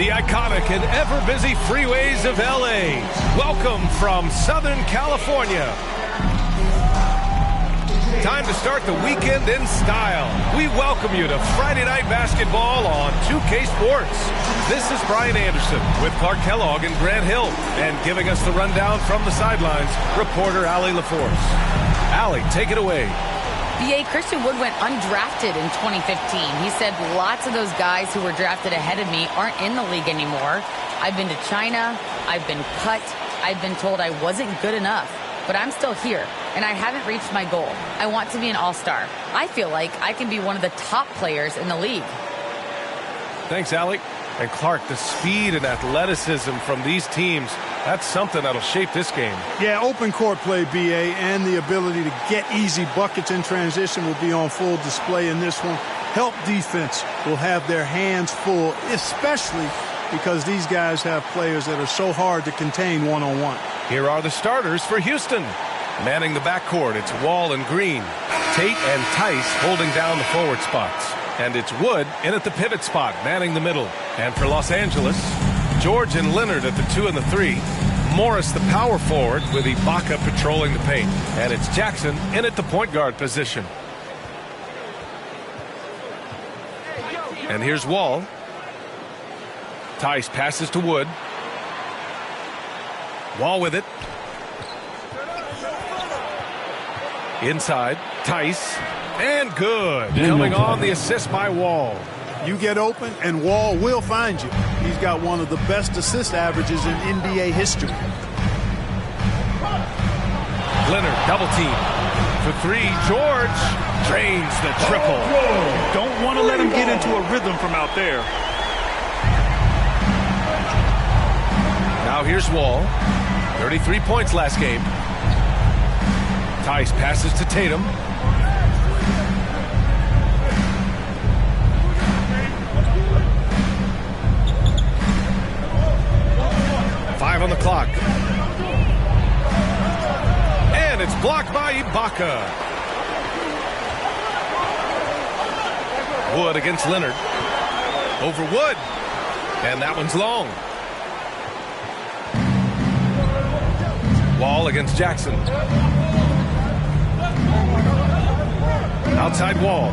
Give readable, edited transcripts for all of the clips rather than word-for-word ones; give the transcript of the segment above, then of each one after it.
the iconic and ever-busy freeways of LA. Welcome from Southern California. Time to start the weekend in style. We welcome you to Friday Night Basketball on 2K Sports. This is Brian Anderson with Clark Kellogg and Grant Hill. And giving us the rundown from the sidelines, reporter Allie LaForce. Allie, take it away. B.A. Christian Wood went undrafted in 2015. He said lots of those guys who were drafted ahead of me aren't in the league anymore. I've been to China. I've been cut. I've been told I wasn't good enough. But I'm still here, and I haven't reached my goal. I want to be an all-star. I feel like I can be one of the top players in the league. Thanks, Allie. And Clark, the speed and athleticism from these teams, that's something that'll shape this game. Yeah, open court play, B.A., and the ability to get easy buckets in transition will be on full display in this one. Help defense will have their hands full, especially because these guys have players that are so hard to contain one-on-one. Here are the starters for Houston. Manning the backcourt, it's Wall and Green. Tate and Tice holding down the forward spots. And it's Wood in at the pivot spot, manning the middle. And for Los Angeles, George and Leonard at the 2 and the 3. Morris the power forward with Ibaka patrolling the paint. And it's Jackson in at the point guard position. And here's Wall. Tice passes to Wood. Wall with it. Inside, Tice. And good. Coming on the assist by Wall. You get open, and Wall will find you. He's got one of the best assist averages in NBA history. Leonard, double team. For 3, George drains the triple. Don't want to let him get into a rhythm from out there. Now here's Wall. 33 points last game. Tice passes to Tatum. On the clock. And it's blocked by Ibaka. Wood against Leonard. Over Wood. And that one's long. Wall against Jackson. Outside Wall.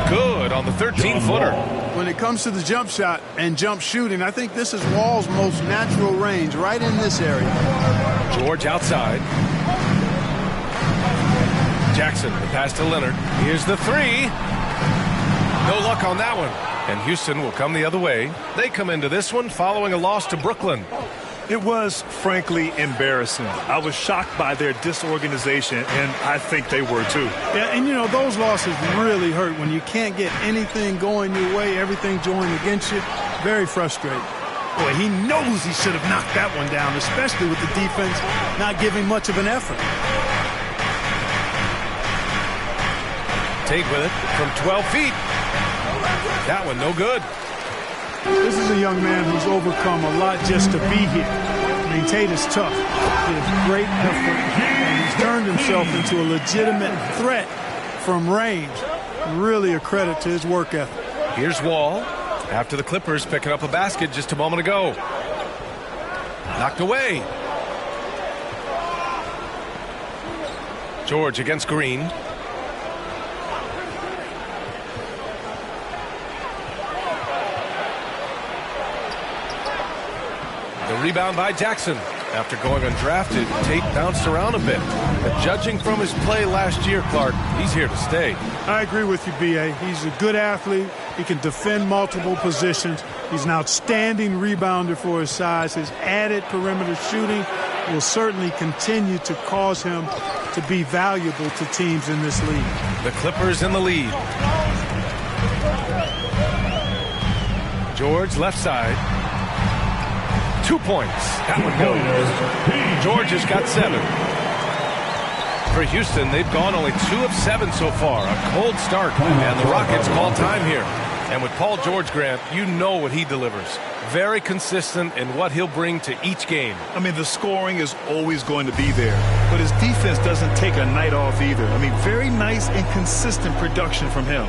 Good on the 13-footer. When it comes to the jump shot and jump shooting, I think this is Wall's most natural range, right in this area. George outside. Jackson, the pass to Leonard. Here's the 3. No luck on that one. And Houston will come the other way. They come into this one following a loss to Brooklyn. It was, frankly, embarrassing. I was shocked by their disorganization, and I think they were too. Yeah, and you know, those losses really hurt when you can't get anything going your way, everything going against you. Very frustrating. Boy, he knows he should have knocked that one down, especially with the defense not giving much of an effort. Tate with it from 12 feet. That one no good. This is a young man who's overcome a lot just to be here. I mean, Tate is tough. He has great effort, and he's turned himself into a legitimate threat from range. Really a credit to his work ethic. Here's Wall after the Clippers picking up a basket just a moment ago. Knocked away. George against Green. The rebound by Jackson. After going undrafted, Tate bounced around a bit. But judging from his play last year, Clark, he's here to stay. I agree with you, B.A. He's a good athlete. He can defend multiple positions. He's an outstanding rebounder for his size. His added perimeter shooting will certainly continue to cause him to be valuable to teams in this league. The Clippers in the lead. George left side. 2 points. That one goes. George has got 7. For Houston, they've gone only 2 of 7 so far. A cold start. And the Rockets call time here. And with Paul George, Grant, you know what he delivers. Very consistent in what he'll bring to each game. I mean, the scoring is always going to be there. But his defense doesn't take a night off either. I mean, very nice and consistent production from him.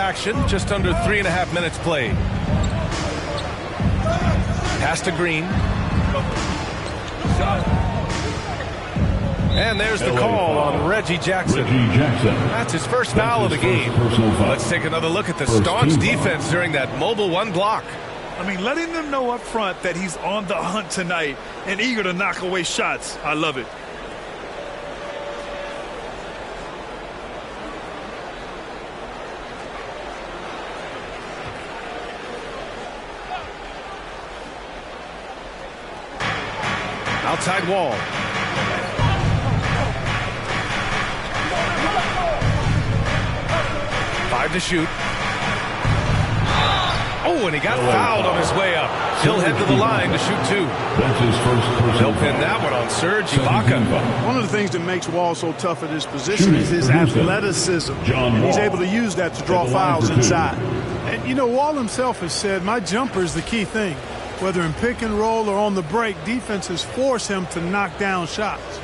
action, just under 3.5 minutes played. Pass to Green. And there's the call on Reggie Jackson. That's his first foul of the game. Let's take another look at the staunch defense during that mobile one block. I mean, letting them know up front that he's on the hunt tonight and eager to knock away shots. I love it. Outside Wall. Five to shoot. Oh, and he got fouled on his way up. He'll head to the line to shoot two. That's his first They'll pin that one on Serge Ibaka. One of the things that makes Wall so tough at his position is his athleticism. And he's able to use that to draw fouls inside. And, you know, Wall himself has said, my jumper is the key thing. Whether in pick and roll or on the break, defenses force him to knock down shots.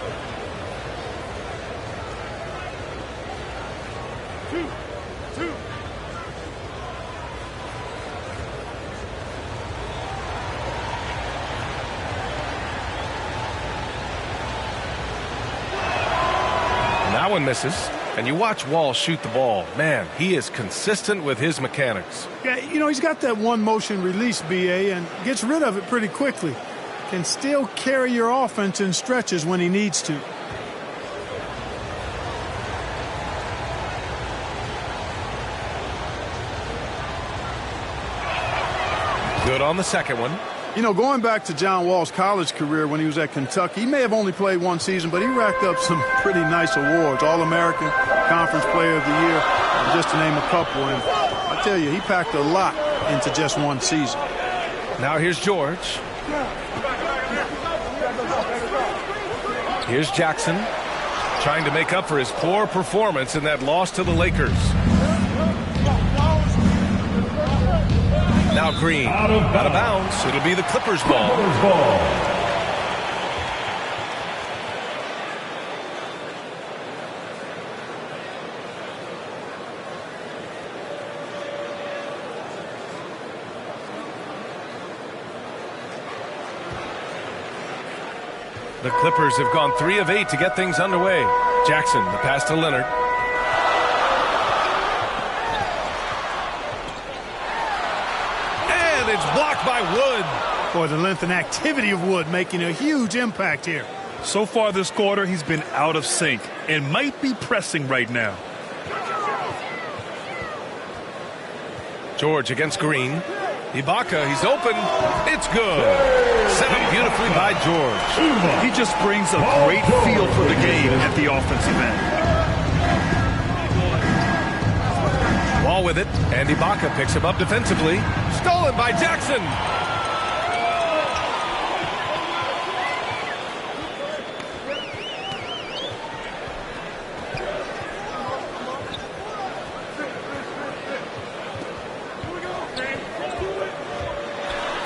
That one misses. And you watch Wall shoot the ball. Man, he is consistent with his mechanics. Yeah, you know, he's got that one motion release, BA, and gets rid of it pretty quickly. Can still carry your offense in stretches when he needs to. Good on the second one. You know, going back to John Wall's college career when he was at Kentucky, he may have only played one season, but he racked up some pretty nice awards. All-American, Conference Player of the Year, just to name a couple. And I tell you, he packed a lot into just one season. Now here's George. Here's Jackson, trying to make up for his poor performance in that loss to the Lakers. Now Green, out of bounds. It'll be the Clippers ball. The Clippers have gone 3 of 8 to get things underway. Jackson, the pass to Leonard. It's blocked by Wood. Boy, the length and activity of Wood making a huge impact here. So far this quarter, he's been out of sync and might be pressing right now. George against Green. Ibaka, he's open. It's good. Set up beautifully by George. He just brings a great feel for the game at the offensive end. Wall with it, and Ibaka picks him up defensively. Stolen by Jackson.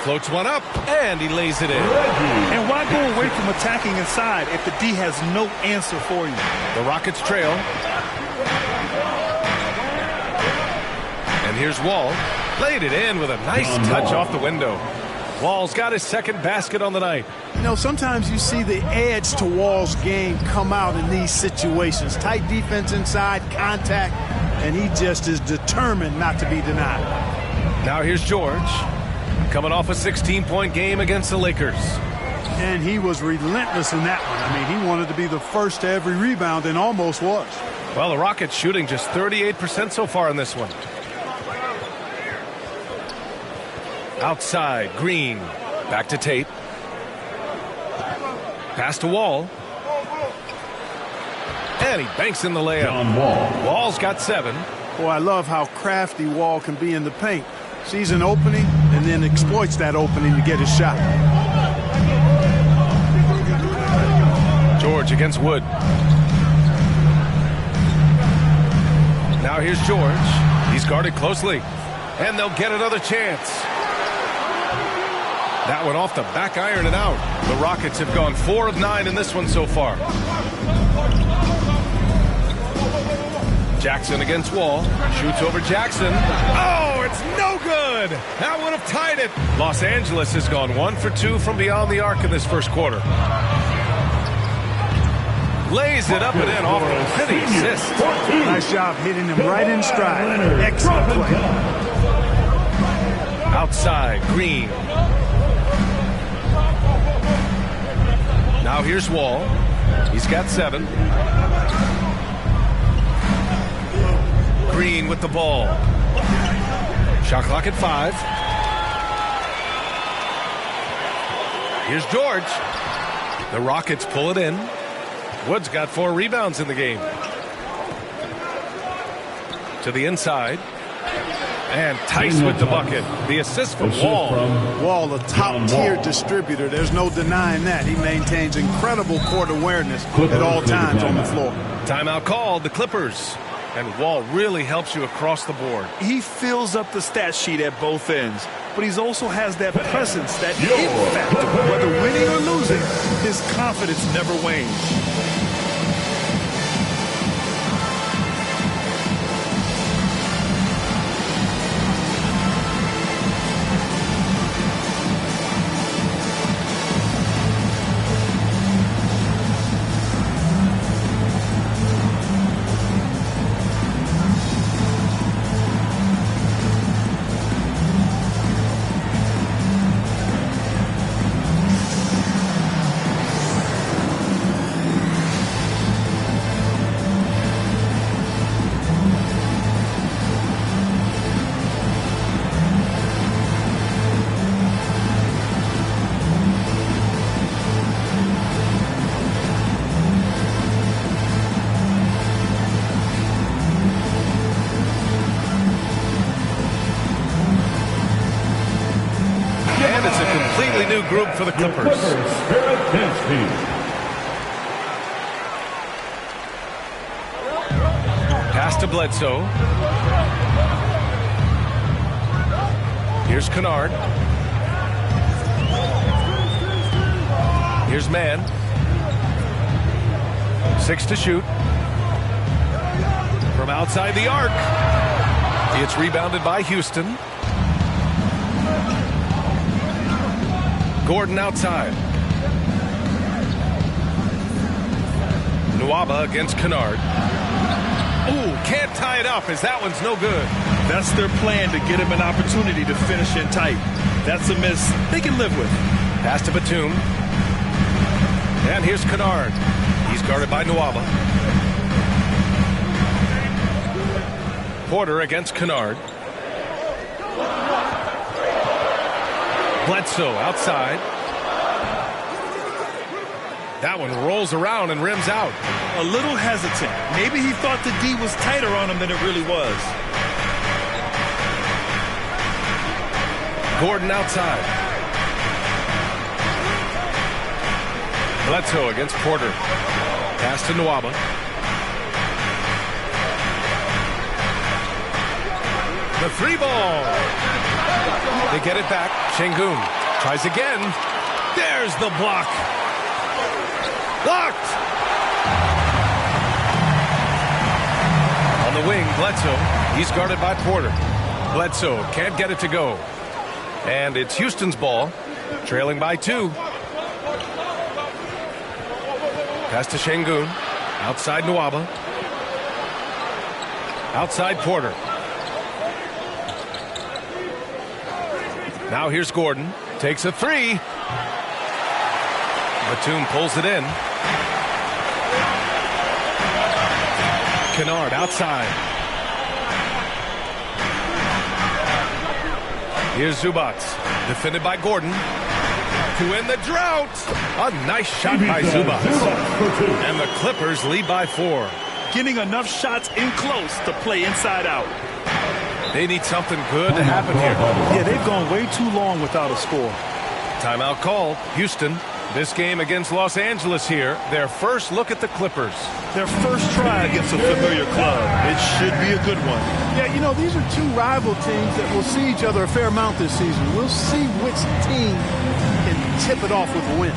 Floats one up, and he lays it in. And why go away from attacking inside if the D has no answer for you? The Rockets trail. And here's Wall. Played it in with a nice touch off the window. Wall's got his second basket on the night. You know, sometimes you see the edge to Wall's game come out in these situations. Tight defense inside, contact, and he just is determined not to be denied. Now here's George. Coming off a 16-point game against the Lakers. And he was relentless in that one. I mean, he wanted to be the first to every rebound and almost was. Well, the Rockets shooting just 38% so far in this one. Outside, Green. Back to Tate. Pass to Wall. And he banks in the layup. Wall's got 7. Boy, I love how crafty Wall can be in the paint. Sees an opening and then exploits that opening to get his shot. George against Wood. Now here's George. He's guarded closely. And they'll get another chance. That one off the back iron and out. The Rockets have gone 4 of 9 in this one so far. Jackson against Wall. Shoots over Jackson. Oh, it's no good. That would have tied it. Los Angeles has gone 1 for 2 from beyond the arc in this first quarter. Lays it up and in off the pretty assist. Nice job hitting him right in stride. Excellent play. Outside, Green. Now here's Wall. He's got 7. Green with the ball. Shot clock at 5. Here's George. The Rockets pull it in. Wood's got 4 rebounds in the game. To the inside. And Tice with the bucket. The assist from Wall. Wall, a top-tier distributor. There's no denying that. He maintains incredible court awareness at all times on the floor. Timeout called, the Clippers. And Wall really helps you across the board. He fills up the stat sheet at both ends, but he also has that presence, that it factor. Whether winning or losing, his confidence never wanes. Group for the Clippers. Pass to Bledsoe. Here's Kennard. Here's Mann. 6 to shoot. From outside the arc. It's rebounded by Houston. Gordon outside. Nwaba against Kennard. Ooh, can't tie it up as that one's no good. That's their plan, to get him an opportunity to finish in tight. That's a miss they can live with. Pass to Batum. And here's Kennard. He's guarded by Nwaba. Porter against Kennard. Bledsoe outside. That one rolls around and rims out. A little hesitant. Maybe he thought the D was tighter on him than it really was. Gordon outside. Bledsoe against Porter. Pass to Nwaba. The 3 ball. They get it back. Şengün tries again. There's the block. Blocked. On the wing, Bledsoe. He's guarded by Porter. Bledsoe can't get it to go. And it's Houston's ball, trailing by 2. Pass to Şengün. Outside Nwaba. Outside Porter. Now here's Gordon. Takes a 3. Batum pulls it in. Kennard outside. Here's Zubac. Defended by Gordon. To end the drought. A nice shot by Zubac. And the Clippers lead by 4. Getting enough shots in close to play inside out. They need something good to happen here. Yeah, they've gone way too long without a score. Timeout called. Houston. This game against Los Angeles here. Their first look at the Clippers. Their first try against a familiar club. It should be a good one. Yeah, you know, these are 2 rival teams that will see each other a fair amount this season. We'll see which team can tip it off with a win.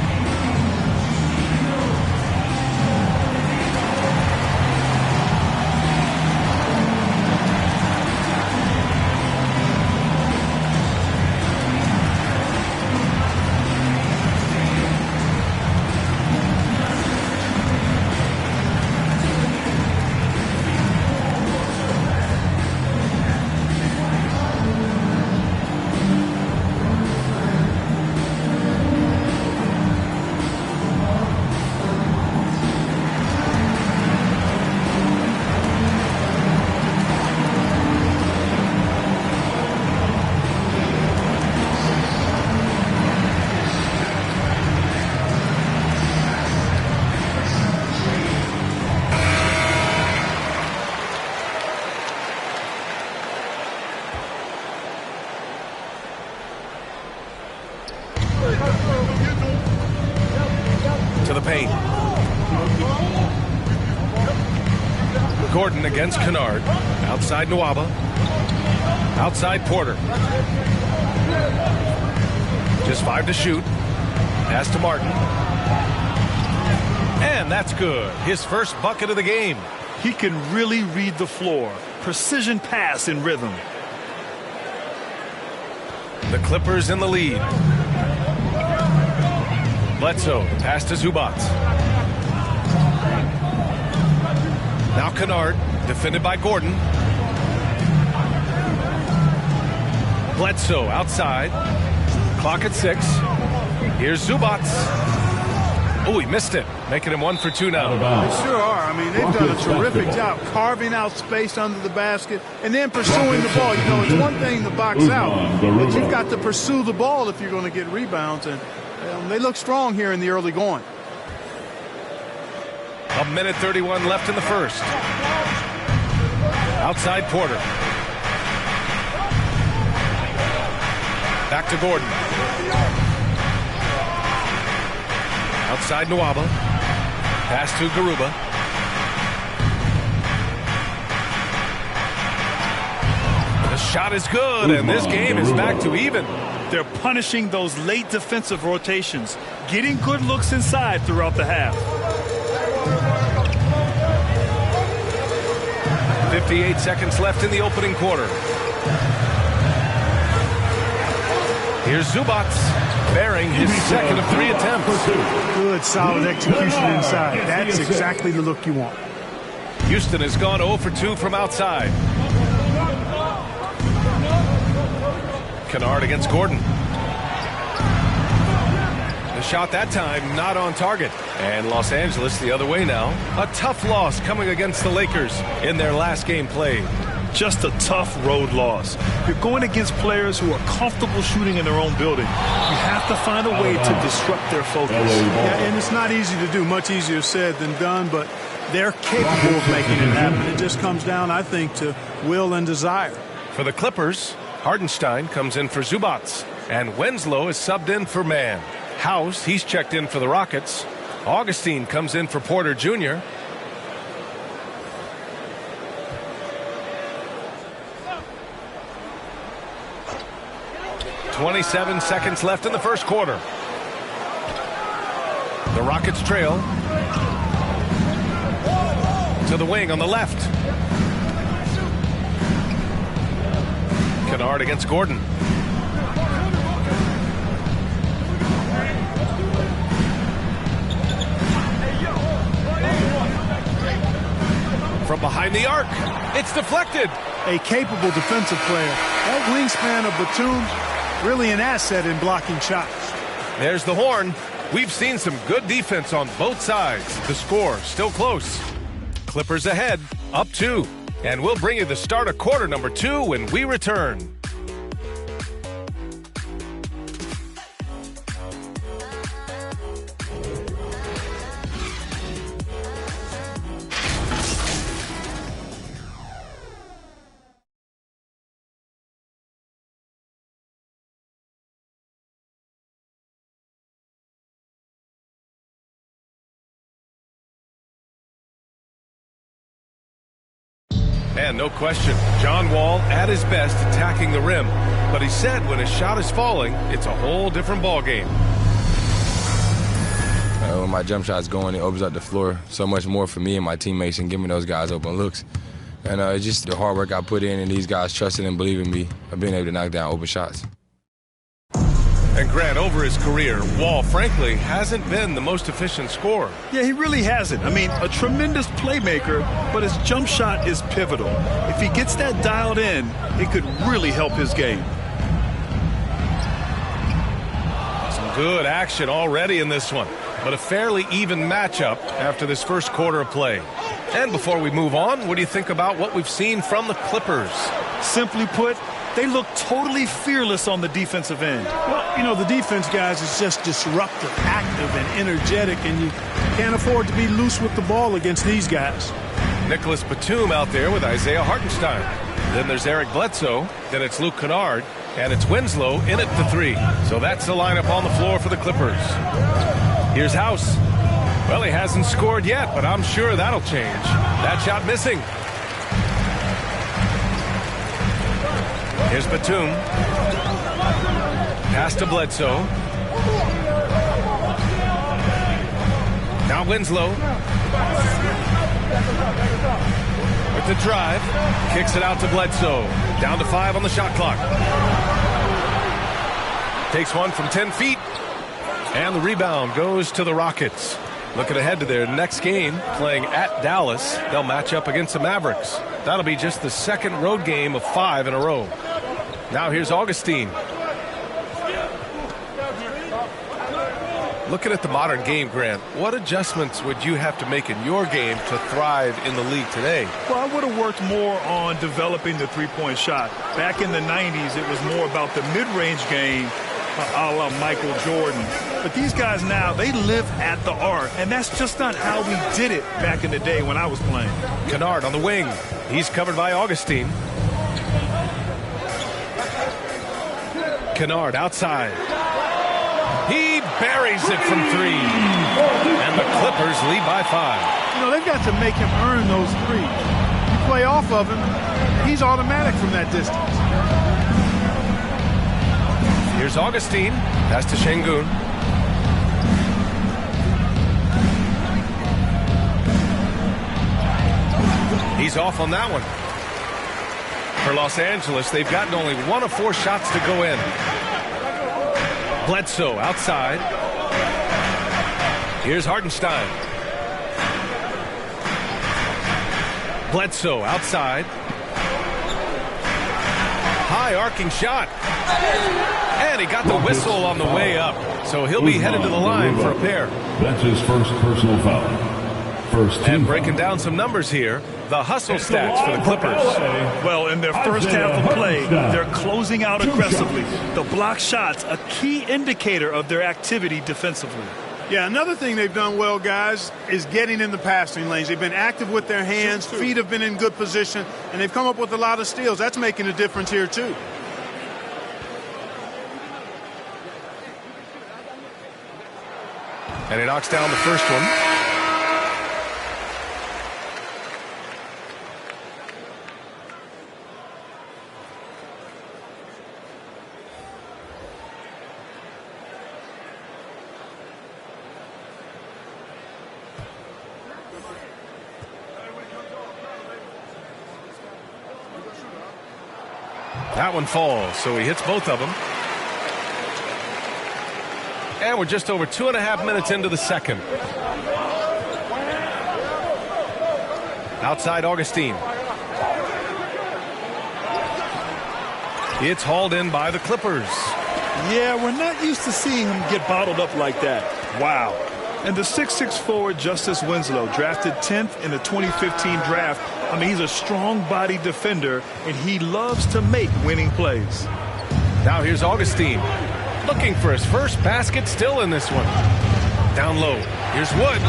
To the paint. Gordon against Kennard. Outside Nwaba. Outside Porter. Just 5 to shoot. Pass to Martin. And that's good. His first bucket of the game. He can really read the floor. Precision pass in rhythm. The Clippers in the lead. Bledsoe, pass to Zubac. Now Kennard, defended by Gordon. Bledsoe outside. Clock at 6. Here's Zubac. Oh, he missed it, making him 1 for 2 now. They sure are. I mean, they've done a terrific job carving out space under the basket and then pursuing the ball. You know, it's one thing to box out, but you've got to pursue the ball if you're going to get rebounds. And they look strong here in the early going. 1:31 left in the first. Outside Porter. Back to Gordon. Outside Nwaba. Pass to Garuba. The shot is good, and this game is back to even. They're punishing those late defensive rotations, getting good looks inside throughout the half. 58 seconds left in the opening quarter. Here's Zubac, bearing his second of 3 attempts. Good, solid execution inside. That's exactly the look you want. Houston has gone 0 for 2 from outside. Kennard against Gordon. The shot that time not on target. And Los Angeles the other way now. A tough loss coming against the Lakers in their last game played. Just a tough road loss. You're going against players who are comfortable shooting in their own building. You have to find a way to disrupt their focus. Yeah, and it's not easy to do. Much easier said than done, but they're capable of making it happen. It just comes down, I think, to will and desire. For the Clippers, Hardenstein comes in for Zubac, and Winslow is subbed in for Mann. House, he's checked in for the Rockets. Augustine comes in for Porter Jr. .27 seconds left in the first quarter. The Rockets trail. To the wing on the left. Kennard against Gordon. From behind the arc, it's deflected. A capable defensive player. That wingspan of Batum, really an asset in blocking shots. There's the horn. We've seen some good defense on both sides. The score still close. Clippers ahead, up 2. And we'll bring you the start of quarter number 2 when we return. And no question, John Wall at his best attacking the rim. But he said when his shot is falling, it's a whole different ball game. When my jump shot's going, it opens up the floor so much more for me and my teammates and giving those guys open looks. And it's just the hard work I put in and these guys trusting and believing me of being able to knock down open shots. And Grant, over his career, Wall, frankly, hasn't been the most efficient scorer. Yeah, he really hasn't. I mean, a tremendous playmaker, but his jump shot is pivotal. If he gets that dialed in, it could really help his game. Some good action already in this one, but a fairly even matchup after this first quarter of play. And before we move on, what do you think about what we've seen from the Clippers? Simply put, they look totally fearless on the defensive end. Well, you know, the defense, guys, is just disruptive, active, and energetic, and you can't afford to be loose with the ball against these guys. Nicholas Batum out there with Isaiah Hartenstein. Then there's Eric Bledsoe. Then it's Luke Kennard. And it's Winslow in at the 3. So that's the lineup on the floor for the Clippers. Here's House. Well, he hasn't scored yet, but I'm sure that'll change. That shot missing. Here's Batum. Pass to Bledsoe. Now Winslow. With the drive. Kicks it out to Bledsoe. Down to 5 on the shot clock. Takes one from 10 feet. And the rebound goes to the Rockets. Looking ahead to their next game, playing at Dallas. They'll match up against the Mavericks. That'll be just the second road game of 5 in a row. Now here's Augustine. Looking at the modern game, Grant, what adjustments would you have to make in your game to thrive in the league today? Well, I would have worked more on developing the three-point shot. Back in the 90s, it was more about the mid-range game, a la Michael Jordan. But these guys now, they live at the art, and that's just not how we did it back in the day when I was playing. Kennard on the wing. He's covered by Augustine. Kennard outside. He buries it from 3. And the Clippers lead by 5. You know, they've got to make him earn those threes. You play off of him, he's automatic from that distance. Here's Augustine. Pass to Şengün. He's off on that one. For Los Angeles, they've gotten only 1 of 4 shots to go in. Bledsoe outside. Here's Hartenstein. Bledsoe outside. High arcing shot. And he got the whistle on the way up. So he'll be headed to the line for a pair. That's his first personal foul. First team. And breaking down some numbers here, the hustle stats for the Clippers. Well, in their first half of play, they're closing out aggressively. The block shots, a key indicator of their activity defensively. Yeah, another thing they've done well, guys, is getting in the passing lanes. They've been active with their hands, feet have been in good position, and they've come up with a lot of steals. That's making a difference here, too. And he knocks down the first one. That one falls, so he hits both of them. And we're just over 2.5 minutes into the second. Outside Augustine. It's hauled in by the Clippers. Yeah, we're not used to seeing him get bottled up like that. Wow. And the 6'6" forward, Justice Winslow, drafted 10th in the 2015 draft. I mean, he's a strong-bodied defender, and he loves to make winning plays. Now here's Augustine. Looking for his first basket, still in this one. Down low. Here's Wood.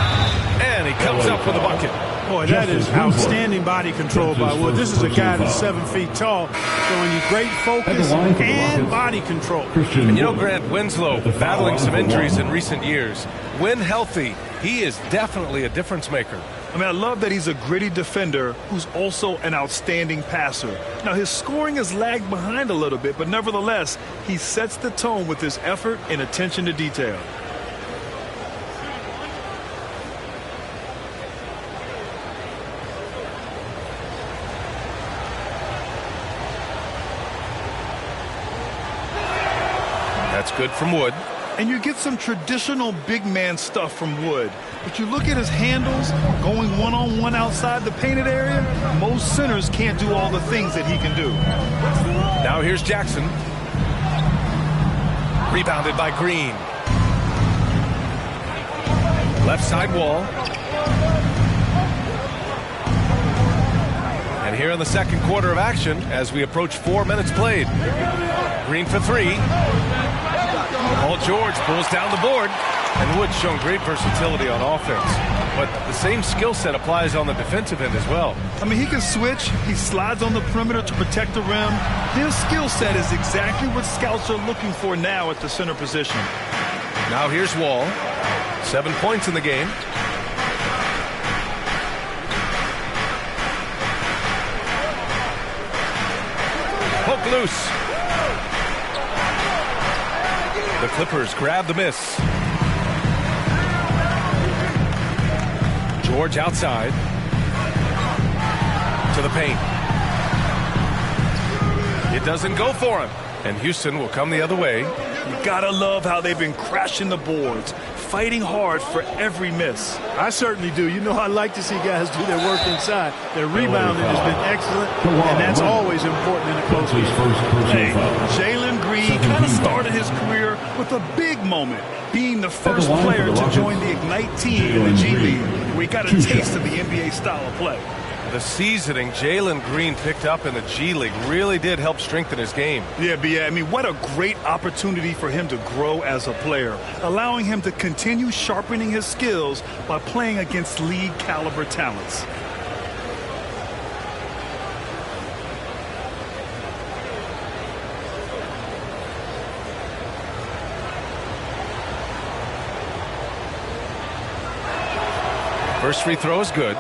And he comes up with a bucket. Boy, that is outstanding body control by Wood. This is a guy that's 7 feet tall, showing you great focus and body control. And you know, Grant, Winslow battling some injuries in recent years. When healthy, he is definitely a difference maker. I mean, I love that he's a gritty defender who's also an outstanding passer. Now, his scoring has lagged behind a little bit, but nevertheless, he sets the tone with his effort and attention to detail. That's good from Wood. And you get some traditional big man stuff from Wood. But you look at his handles, going one-on-one outside the painted area, most centers can't do all the things that he can do. Now here's Jackson. Rebounded by Green. Left side wall. And here in the second quarter of action, as we approach 4 minutes played. Green for 3. Paul George pulls down the board. And Wood's shown great versatility on offense. but the same skill set applies on the defensive end as well. I mean, he can switch. He slides on the perimeter to protect the rim. His skill set is exactly what scouts are looking for now at the center position. Now here's Wall. 7 points in the game. Poke loose. The Clippers grab the miss. George outside. To the paint. It doesn't go for him. And Houston will come the other way. You gotta love how they've been crashing the boards, fighting hard for every miss. I certainly do. You know, I like to see guys do their work inside. Their rebounding has been excellent, and that's always important in a close game. Hey, Jalen Green kind of started his career with a big moment, being the first player to join the Ignite team in the G League, where he got a taste of the NBA style of play. The seasoning Jalen Green picked up in the G League really did help strengthen his game. Yeah, I mean, what a great opportunity for him to grow as a player, allowing him to continue sharpening his skills by playing against league caliber talents. First free throw is good.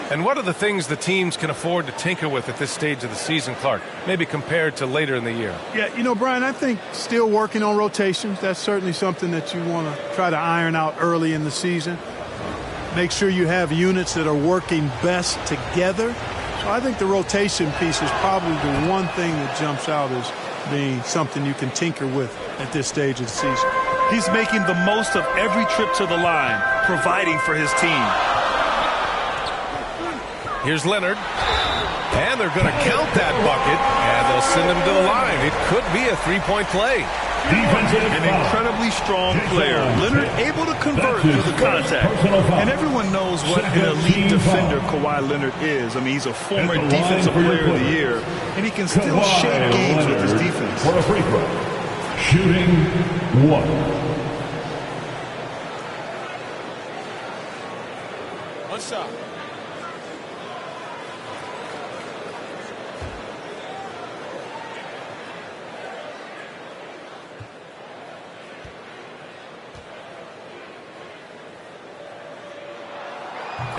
And what are the things the teams can afford to tinker with at this stage of the season, Clark, maybe compared to later in the year? Yeah, you know, Brian, I think still working on rotations. That's certainly something that you want to try to iron out early in the season. Make sure you have units that are working best together. So I think the rotation piece is probably the one thing that jumps out as being something you can tinker with at this stage of the season. He's making the most of every trip to the line, providing for his team. Here's Leonard, and they're going to count that bucket, and they'll send him to the line. It could be a three-point play. An incredibly strong player. Leonard able to convert through the contact. And everyone knows what an elite defender Kawhi Leonard is. I mean, he's a former defensive player of the year, and he can still shape games with his defense. For a free throw, shooting one. One shot.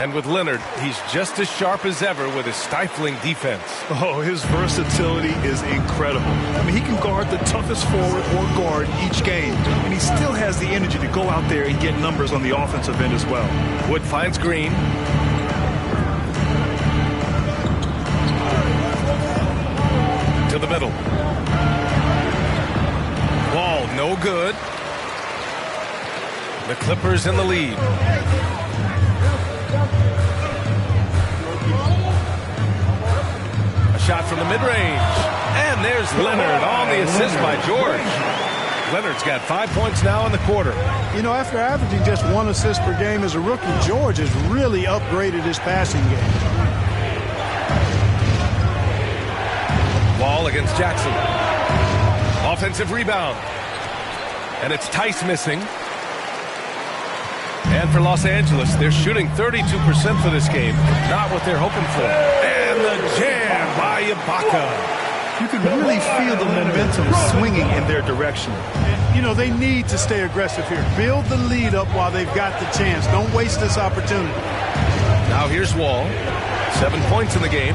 And with Leonard, he's just as sharp as ever with his stifling defense. Oh, his versatility is incredible. I mean, he can guard the toughest forward or guard each game, and he still has the energy to go out there and get numbers on the offensive end as well. Wood finds Green. To the middle. Wall, no good. The Clippers in the lead. Shot from the mid-range. And there's Leonard on the assist by George. Leonard's got 5 points now in the quarter. You know, after averaging just 1 assist per game as a rookie, George has really upgraded his passing game. Wall against Jackson. Offensive rebound. And it's Tice missing. And for Los Angeles, they're shooting 32% for this game. Not what they're hoping for. And the jam by Ibaka. You can really feel the momentum swinging in their direction. You know, they need to stay aggressive here. Build the lead up while they've got the chance. Don't waste this opportunity. Now here's Wall. 7 points in the game.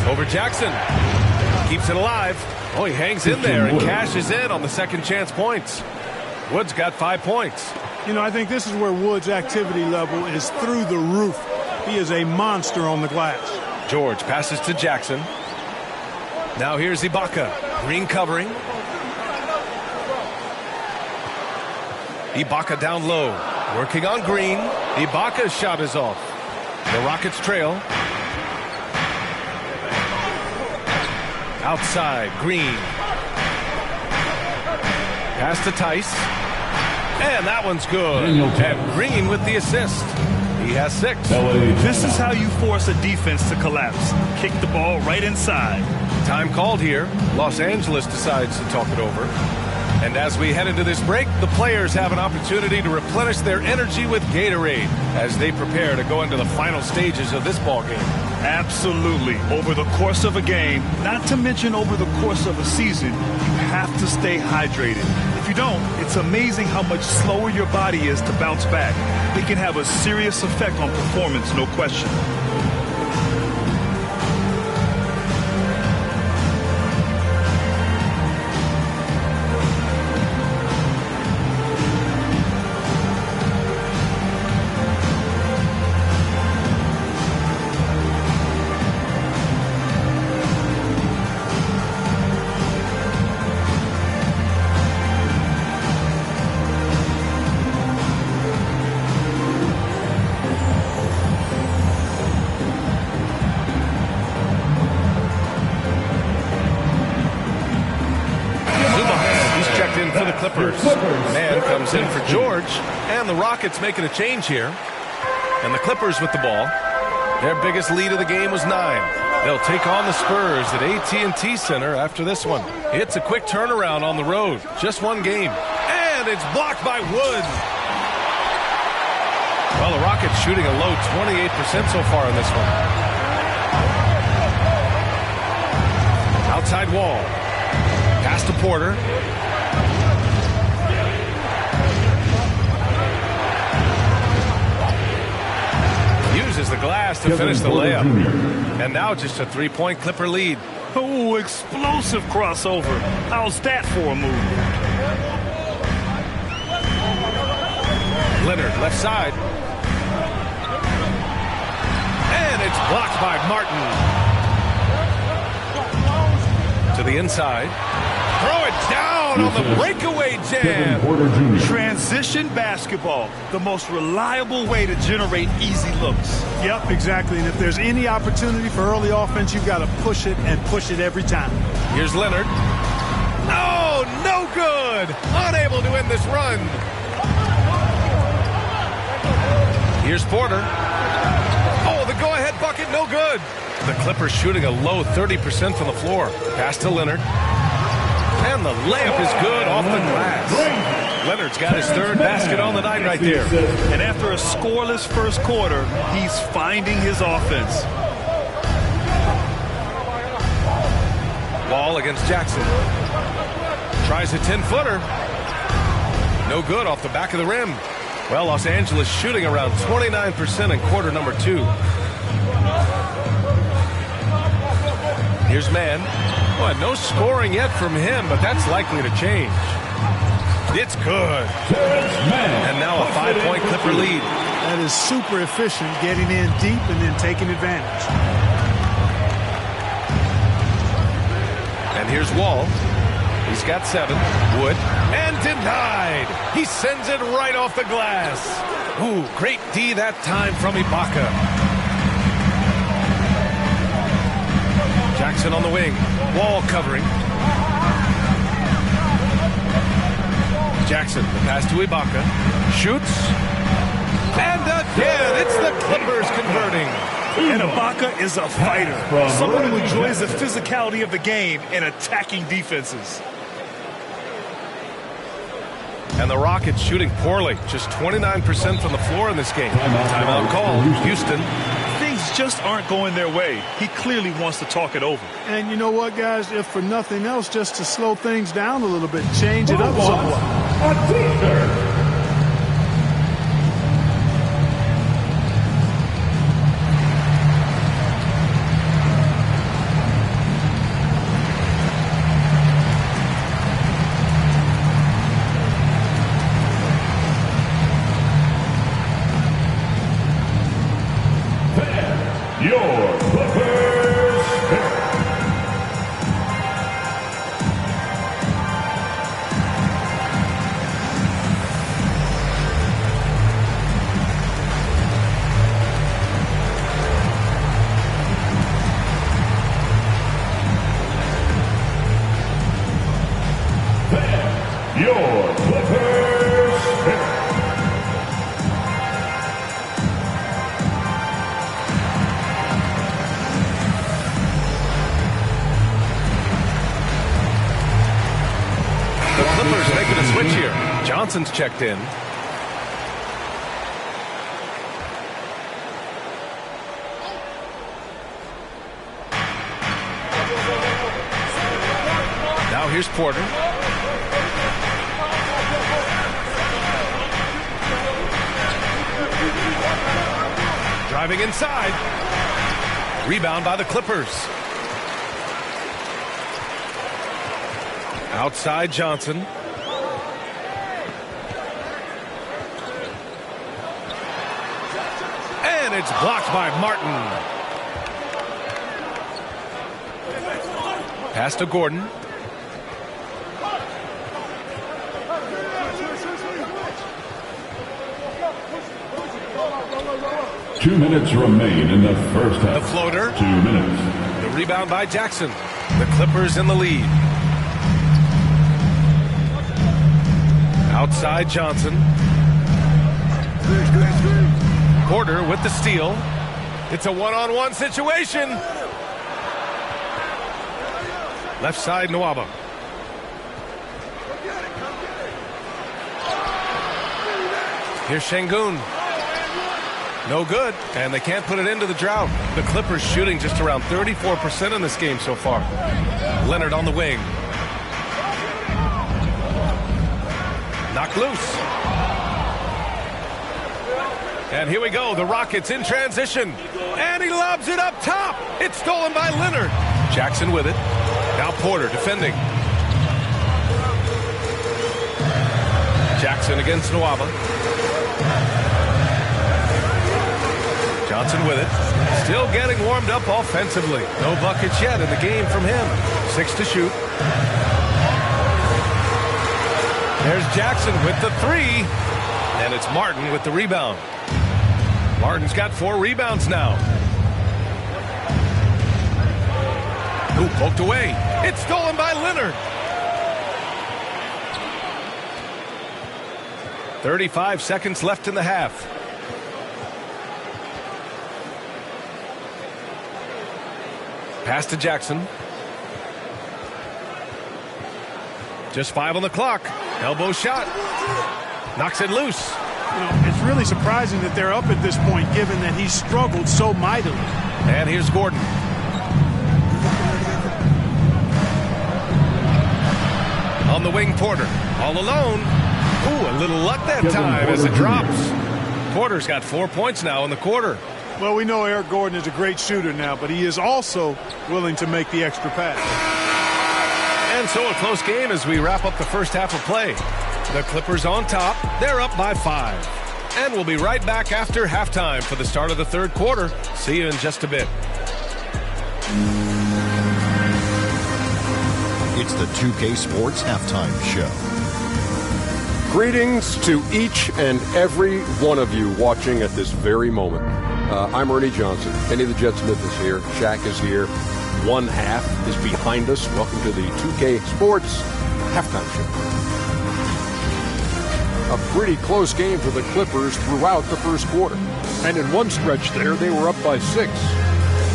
Over Jackson. Keeps it alive. Oh, he hangs in there and cashes in on the second chance points. Wood's got 5 points. You know, I think this is where Wood's activity level is through the roof. He is a monster on the glass. George passes to Jackson. Now here's Ibaka. Green covering. Ibaka down low. Working on Green. Ibaka's shot is off. The Rockets trail. Outside, Green. Pass to Tice. And that one's good. And Green with the assist. He has 6. This is how you force a defense to collapse. Kick the ball right inside. Time called here. Los Angeles decides to talk it over. And as we head into this break, the players have an opportunity to replenish their energy with Gatorade as they prepare to go into the final stages of this ball game. Absolutely. Over the course of a game, not to mention over the course of a season, you have to stay hydrated. If you don't, it's amazing how much slower your body is to bounce back. It can have a serious effect on performance, no question. Man comes in for George, and the Rockets making a change here. And the Clippers with the ball. Their biggest lead of the game was 9. They'll take on the Spurs at AT&T Center after this one. It's a quick turnaround on the road. Just one game. And it's blocked by Wood. Well, the Rockets shooting a low 28% so far in this one. Outside Wall. Pass to Porter. Uses the glass to finish the layup. And now just a three-point Clipper lead. Oh, explosive crossover. How's that for a move? Leonard, left side. And it's blocked by Martin. To the inside. Throw it down on the breakaway jam. Transition basketball, the most reliable way to generate easy looks. Yep, exactly. And if there's any opportunity for early offense, you've got to push it and push it every time. Here's Leonard. Oh, no good. Unable to end this run. Here's Porter. Oh, the go-ahead bucket, no good. The Clippers shooting a low 30% from the floor. Pass to Leonard. And the layup is good off the glass. Leonard's got his third basket on the night right there. And after a scoreless first quarter, he's finding his offense. Ball against Jackson. Tries a 10-footer. No good off the back of the rim. Well, Los Angeles shooting around 29% in quarter number 2. Here's Mann. Well, no scoring yet from him, but that's likely to change. It's good. And now a 5-point Clipper lead. That is super efficient, getting in deep and then taking advantage. And here's Wall. He's got 7. Wood. And denied. He sends it right off the glass. Ooh, great D that time from Ibaka. Jackson on the wing. Wall covering. Jackson, the pass to Ibaka. Shoots. And again, it's the Clippers converting. And Ibaka is a fighter. Someone who enjoys the physicality of the game and attacking defenses. And the Rockets shooting poorly. Just 29% from the floor in this game. Timeout called. Houston. Things just aren't going their way. He clearly wants to talk it over. And you know what, guys? If for nothing else, just to slow things down a little bit, change it up somewhat. Your Clippers pick. Your Clippers pick. The Clippers making a switch here. Johnson's checked in. Now here's Porter. Driving inside. Rebound by the Clippers. Outside Johnson. And it's blocked by Martin. Pass to Gordon. Two minutes remain in the first half. The floater. 2 minutes. The rebound by Jackson. The Clippers in the lead. Outside Johnson. Porter with the steal. It's a one-on-one situation. Left side Nwaba. Here's Şengün. No good, and they can't put it into the drought. The Clippers shooting just around 34% in this game so far. Leonard on the wing. Knocked loose. And here we go, the Rockets in transition. And he lobs it up top. It's stolen by Leonard. Jackson with it. Now Porter defending. Jackson against Nwaba. Johnson with it. Still getting warmed up offensively. No buckets yet in the game from him. 6 to shoot. There's Jackson with the 3. And it's Martin with the rebound. Martin's got 4 rebounds now. Ooh, poked away. It's stolen by Leonard. 35 seconds left in the half. Pass to Jackson. Just 5 on the clock. Elbow shot. Knocks it loose. You know, it's really surprising that they're up at this point, given that he struggled so mightily. And here's Gordon. On the wing, Porter. All alone. Ooh, a little luck that time as it drops. Porter's got 4 points now in the quarter. Well, we know Eric Gordon is a great shooter now, but he is also willing to make the extra pass. And so a close game as we wrap up the first half of play. The Clippers on top. They're up by 5. And we'll be right back after halftime for the start of the third quarter. See you in just a bit. It's the 2K Sports Halftime Show. Greetings to each and every one of you watching at this very moment. I'm Ernie Johnson. Kenny the Jet Smith is here. Shaq is here. One half is behind us. Welcome to the 2K Sports Halftime Show. A pretty close game for the Clippers throughout the first quarter. And in one stretch there, they were up by 6.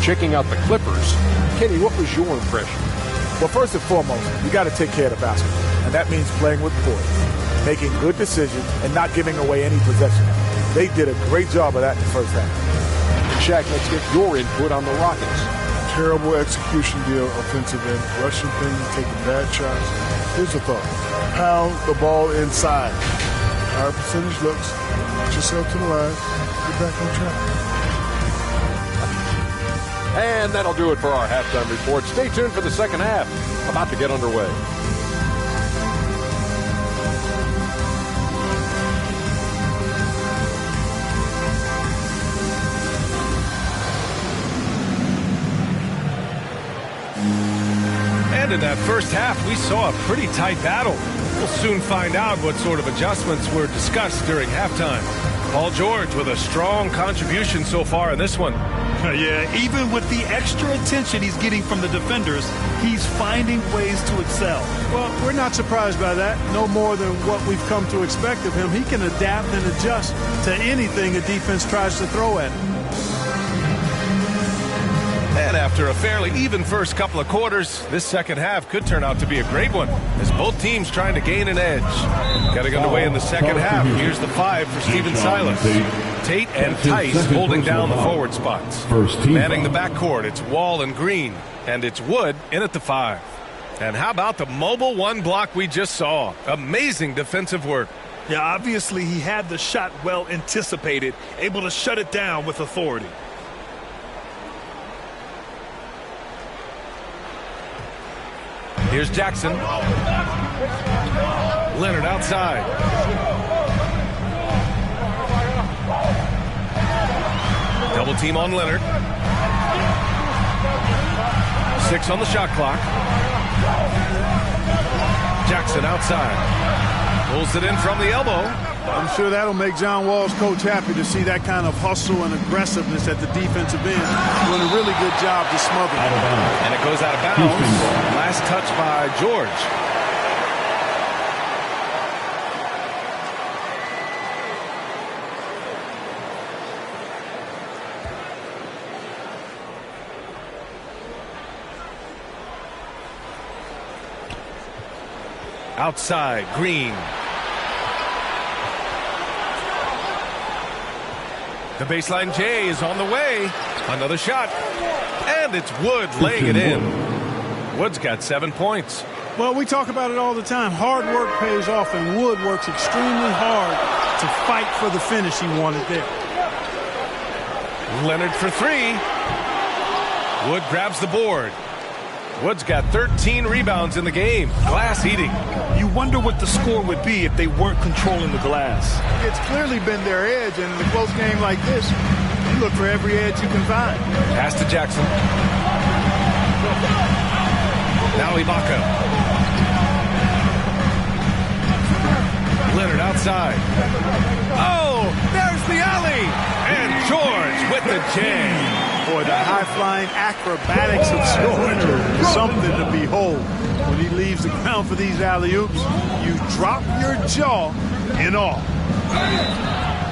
Checking out the Clippers, Kenny, what was your impression? Well, first and foremost, you got to take care of the basketball. And that means playing with poise, making good decisions, and not giving away any possession. They did a great job of that in the first half. Shaq, let's get your input on the Rockets. Terrible execution deal, offensive end, rushing things, taking bad shots. Here's the thought. Pound the ball inside. Higher percentage looks. Get yourself to the line. Get back on track. And that'll do it for our halftime report. Stay tuned for the second half. About to get underway. And in that first half, we saw a pretty tight battle. We'll soon find out what sort of adjustments were discussed during halftime. Paul George with a strong contribution so far in this one. Yeah, even with the extra attention he's getting from the defenders, he's finding ways to excel. Well, we're not surprised by that. No more than what we've come to expect of him. He can adapt and adjust to anything a defense tries to throw at him. And after a fairly even first couple of quarters, this second half could turn out to be a great one as both teams trying to gain an edge. Getting underway in the second half. Here's the 5 for Stephen Silas. Tate and Tice holding down the forward spots. Manning the backcourt, it's Wall and Green. And it's Wood in at the 5. And how about the mobile one block we just saw? Amazing defensive work. Yeah, obviously he had the shot well anticipated, able to shut it down with authority. Here's Jackson. Leonard outside. Double team on Leonard. 6 on the shot clock. Jackson outside. Pulls it in from the elbow. I'm sure that'll make John Wall's coach happy to see that kind of hustle and aggressiveness at the defensive end. Doing a really good job to smother it. And it goes out of bounds. Last touch by George. Outside, Green. The baseline J is on the way. Another shot. And it's Wood laying it in. Wood's got 7 points. Well, we talk about it all the time. Hard work pays off, and Wood works extremely hard to fight for the finish he wanted there. Leonard for 3. Wood grabs the board. Wood's got 13 rebounds in the game. Glass eating. You wonder what the score would be if they weren't controlling the glass. It's clearly been their edge, and in a close game like this, you look for every edge you can find. Pass to Jackson. Now Ibaka. Leonard outside. Oh, there's the alley. And George with the jam. Boy, the high-flying acrobatics of George are something to behold. When he leaves the ground for these alley-oops, you drop your jaw in awe.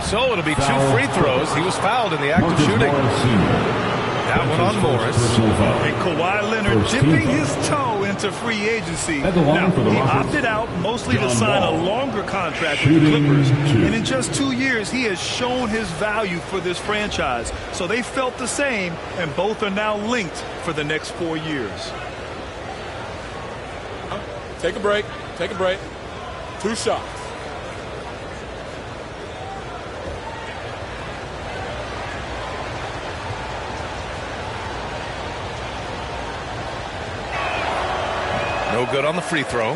So it'll be 2 free throws. He was fouled in the act of shooting. That one on Morris. And Kawhi Leonard dipping his toe into free agency. Now, he opted out mostly to sign a longer contract with the Clippers. And in just 2 years, he has shown his value for this franchise. So they felt the same, and both are now linked for the next 4 years. Take a break. Take a break. 2 shots. No good on the free throw.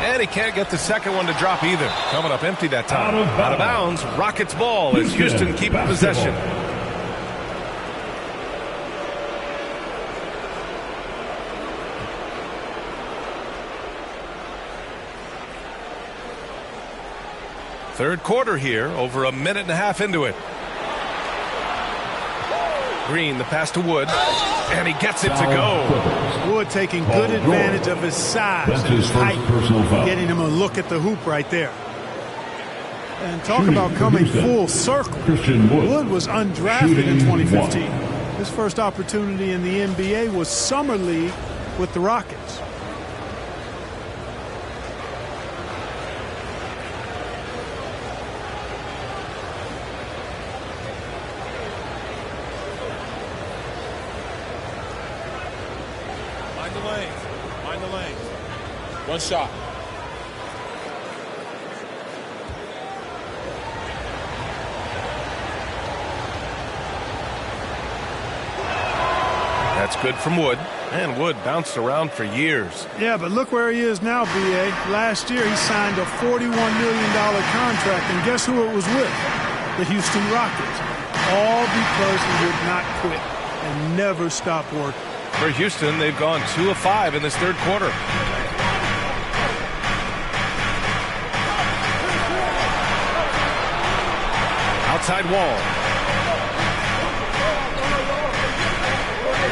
And he can't get the second one to drop either. Coming up empty that time. Out of bounds. Rockets ball as Houston keep possession. Third quarter here, over a minute and a half into it. Green, the pass to Wood, and he gets it to go. Wood taking good advantage of his size and his height, getting him a look at the hoop right there. And talk about coming full circle. Wood was undrafted in 2015. His first opportunity in the NBA was Summer League with the Rockets. Mind the lane. 1 shot. That's good from Wood. And Wood bounced around for years. Yeah, but look where he is now, B.A. Last year he signed a $41 million contract, and guess who it was with? The Houston Rockets. All because he would not quit and never stop working. For Houston, they've gone 2 of 5 in this third quarter. outside Wall.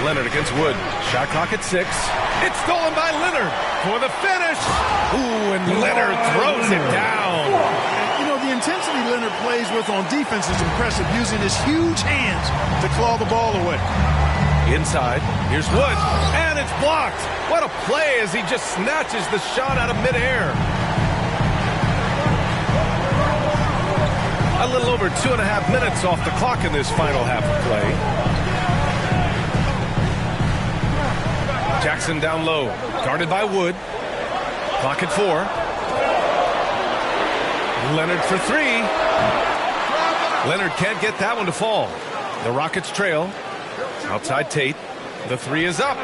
Leonard against Wood. Shot clock at 6. It's stolen by Leonard for the finish. Ooh, and Leonard throws it down. You know, the intensity Leonard plays with on defense is impressive, using his huge hands to claw the ball away. Inside, here's Wood, and it's blocked. What a play as he just snatches the shot out of midair. A little over 2.5 minutes off the clock in this final half of play. Jackson down low, guarded by Wood. Clock at 4. Leonard for 3. Leonard can't get that one to fall. The Rockets trail. Outside Tate. The 3 is up.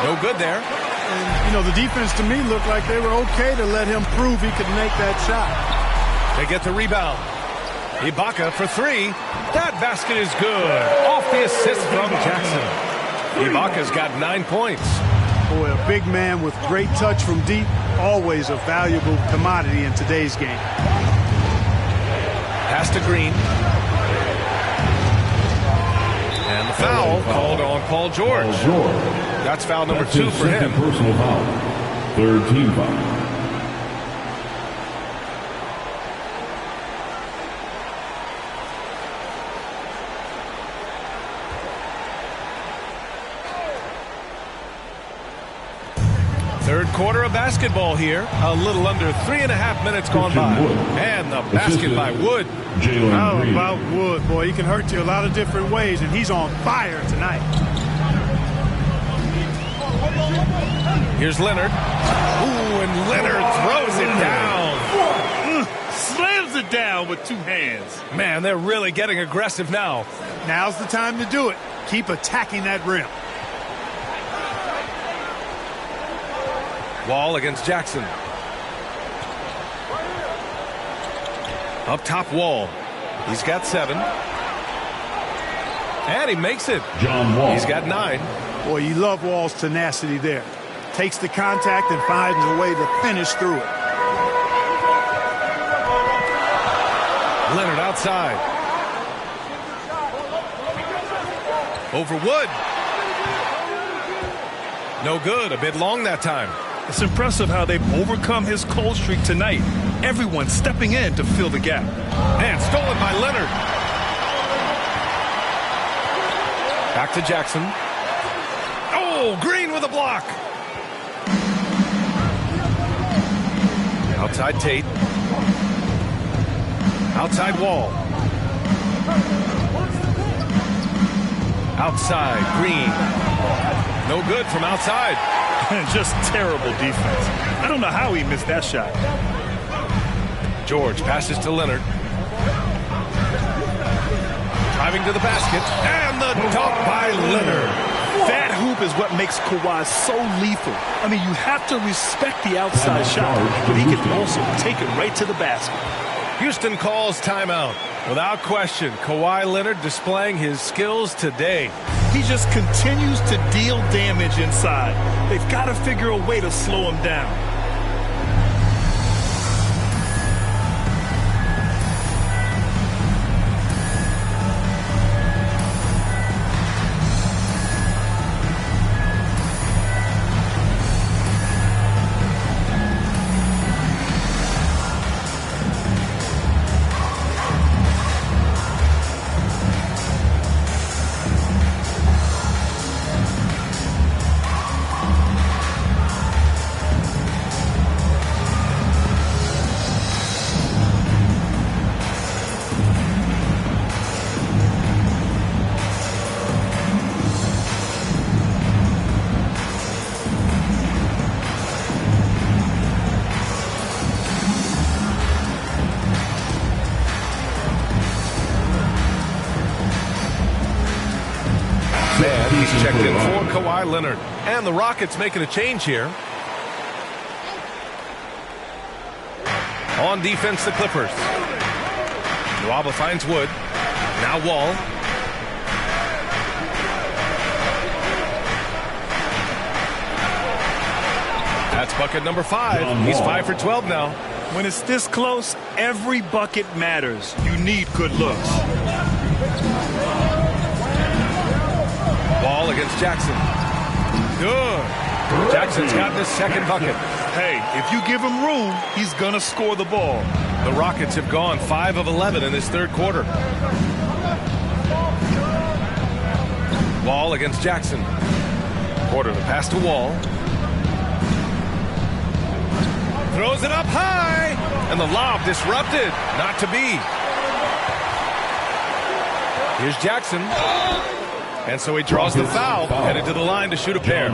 No good there. And, you know, the defense to me looked like they were okay to let him prove he could make that shot. They get the rebound. Ibaka for 3. That basket is good. Off the assist from Jackson. Ibaka's got 9 points. Boy, a big man with great touch from deep, always a valuable commodity in today's game. Pass to Green. And the foul called on Paul George. That's foul number 2 for him. Personal foul. 3rd team foul. Third quarter of basketball here. A little under 3.5 minutes gone by. And the basket by Wood. How about Wood? Boy, he can hurt you a lot of different ways, and he's on fire tonight. Here's Leonard. Ooh, and Leonard throws it down. Slams it down with 2 hands. Man, they're really getting aggressive now. Now's the time to do it. Keep attacking that rim. Wall against Jackson. Up top, Wall. He's got 7. And he makes it. John Wall. He's got 9. Boy, you love Wall's tenacity there. Takes the contact and finds a way to finish through it. Leonard outside. Over Wood. No good. A bit long that time. It's impressive how they've overcome his cold streak tonight. Everyone stepping in to fill the gap. And stolen by Leonard. Back to Jackson. Oh, Green with a block. Outside Tate. Outside Wall. Outside Green. No good from outside. Just terrible defense. I don't know how he missed that shot. George passes to Leonard. Driving to the basket. And the dunk by Leonard. That hoop is what makes Kawhi so lethal. I mean, you have to respect the outside shot, but he can also take it right to the basket. Houston calls timeout. Without question, Kawhi Leonard displaying his skills today. He just continues to deal damage inside. They've got to figure a way to slow him down. He's checked in for Kawhi Leonard. And the Rockets making a change here. On defense, the Clippers. Nwaba finds Wood. Now Wall. That's bucket number 5. He's 5 for 12 now. When it's this close, every bucket matters. You need good looks. Wall against Jackson. Good. Jackson's got this second bucket. Hey, if you give him room, he's going to score the ball. The Rockets have gone 5 of 11 in this third quarter. Wall against Jackson. Porter to pass to Wall. Throws it up high. And the lob disrupted. Not to be. Here's Jackson. And so he draws the foul. Headed to the line to shoot a pair.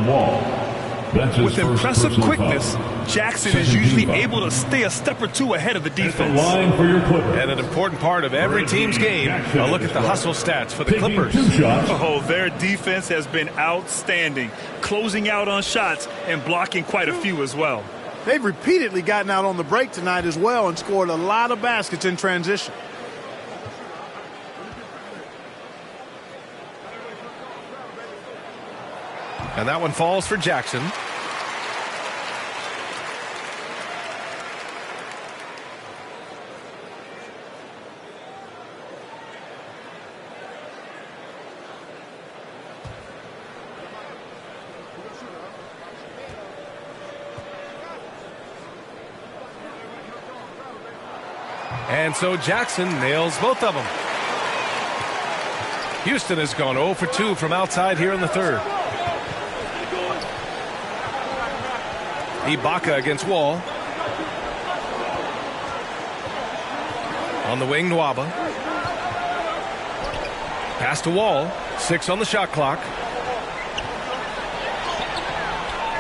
With impressive quickness, Jackson is usually able to stay a step or two ahead of the defense. And an important part of every team's game, a look at the hustle stats for the Clippers. Oh, their defense has been outstanding, closing out on shots and blocking quite a few as well. They've repeatedly gotten out on the break tonight as well and scored a lot of baskets in transition. And that one falls for Jackson. And so Jackson nails both of them. Houston has gone 0 for 2 from outside here in the third. Ibaka against Wall. On the wing, Nwaba. Pass to Wall. 6 on the shot clock.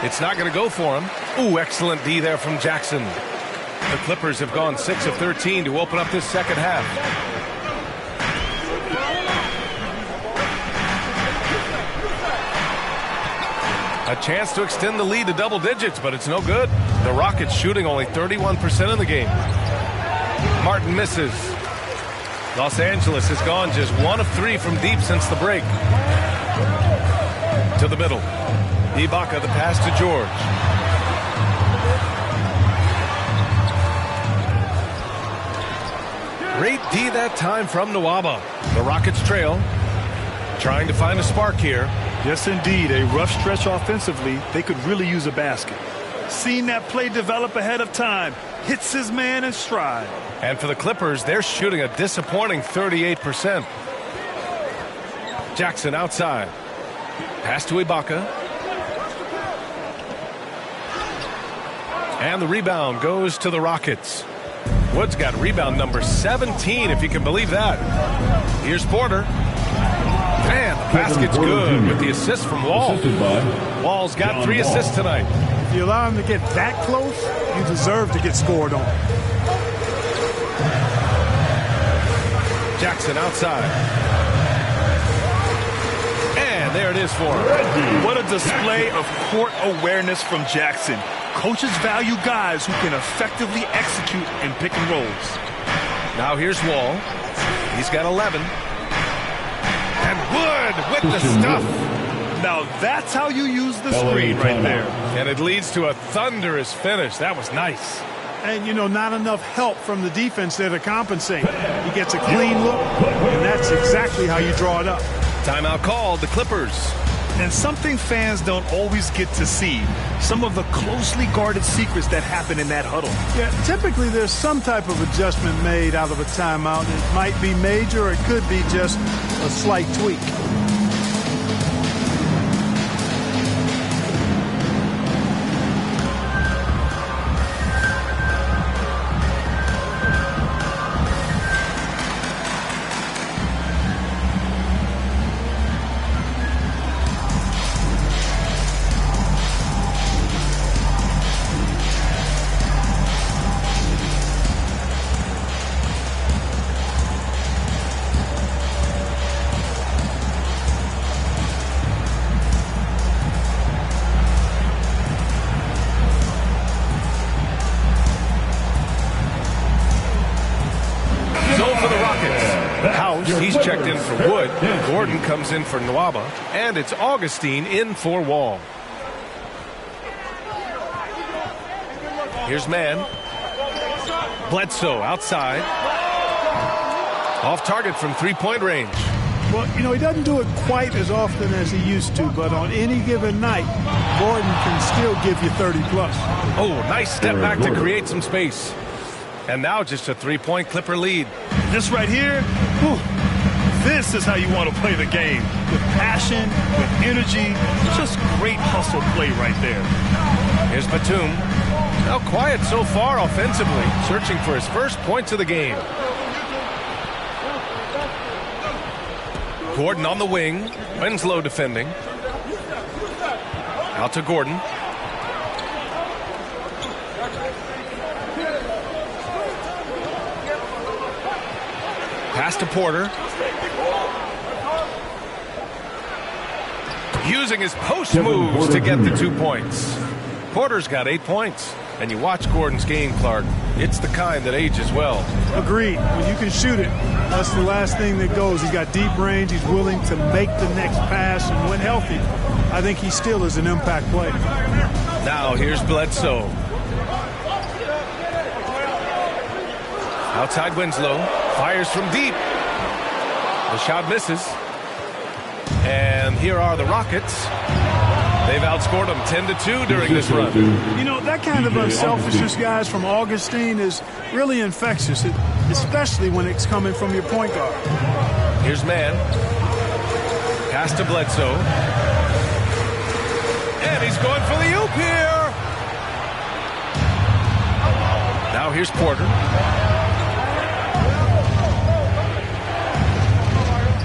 It's not going to go for him. Ooh, excellent D there from Jackson. The Clippers have gone 6 of 13 to open up this second half. A chance to extend the lead to double digits, but it's no good. The Rockets shooting only 31% in the game. Martin misses. Los Angeles has gone just 1 of 3 from deep since the break. To the middle. Ibaka, the pass to George. Great D that time from Nwaba. The Rockets trail. Trying to find a spark here. Yes, indeed. A rough stretch offensively. They could really use a basket. Seen that play develop ahead of time. Hits his man in stride. And for the Clippers, they're shooting a disappointing 38%. Jackson outside. Pass to Ibaka. And the rebound goes to the Rockets. Wood's got rebound number 17, if you can believe that. Here's Porter. And the basket's good with the assist from Wall. Wall's got 3 assists tonight. If you allow him to get that close, you deserve to get scored on. Jackson outside. And there it is for him. What a display of court awareness from Jackson. Coaches value guys who can effectively execute in pick and rolls. Now here's Wall. He's got 11. And Wood with the stuff. Now that's how you use the screen right there. And it leads to a thunderous finish. That was nice. And, you know, not enough help from the defense there to compensate. He gets a clean look, and that's exactly how you draw it up. Timeout called, the Clippers. And something fans don't always get to see, some of the closely guarded secrets that happen in that huddle. Yeah, typically there's some type of adjustment made out of a timeout. It might be major or it could be just a slight tweak. He's checked in for Wood. Gordon comes in for Nwaba. And it's Augustine in for Wall. Here's Mann. Bledsoe outside. Off target from three-point range. Well, you know, he doesn't do it quite as often as he used to, but on any given night, Gordon can still give you 30-plus. Oh, nice step back to create some space. And now just a three-point Clipper lead. This right here, whew, this is how you want to play the game. With passion, with energy, just great hustle play right there. Here's Batum. Now quiet so far offensively, searching for his first points of the game. Gordon on the wing. Winslow defending. Out to Gordon. Pass to Porter. Using his post moves to get the 2 points. Porter's got 8 points. And you watch Gordon's game, Clark. It's the kind that ages well. Agreed. When you can shoot it, that's the last thing that goes. He's got deep range. He's willing to make the next pass. And when healthy, I think he still is an impact player. Now here's Bledsoe. Outside Winslow. Fires from deep. The shot misses. And here are the Rockets. They've outscored them 10-2 during this run. You know, that kind of unselfishness, guys, from Augustine is really infectious, especially when it's coming from your point guard. Here's Mann. Pass to Bledsoe. And he's going for the oop here. Now here's Porter.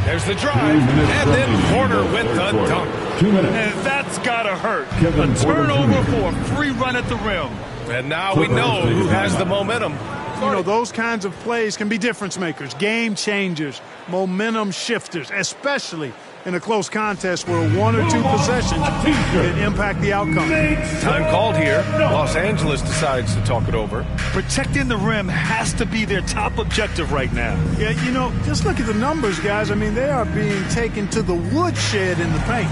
There's the drive. And then Porter with the dunk. 2 minutes. And that's got to hurt. A turnover for a free run at the rim. And now we know who has the momentum. You know, those kinds of plays can be difference makers, game changers, momentum shifters, especially in a close contest where 1 or 2 possessions can impact the outcome. Time called here. Los Angeles decides to talk it over. Protecting the rim has to be their top objective right now. Yeah, you know, just look at the numbers, guys. I mean, they are being taken to the woodshed in the paint.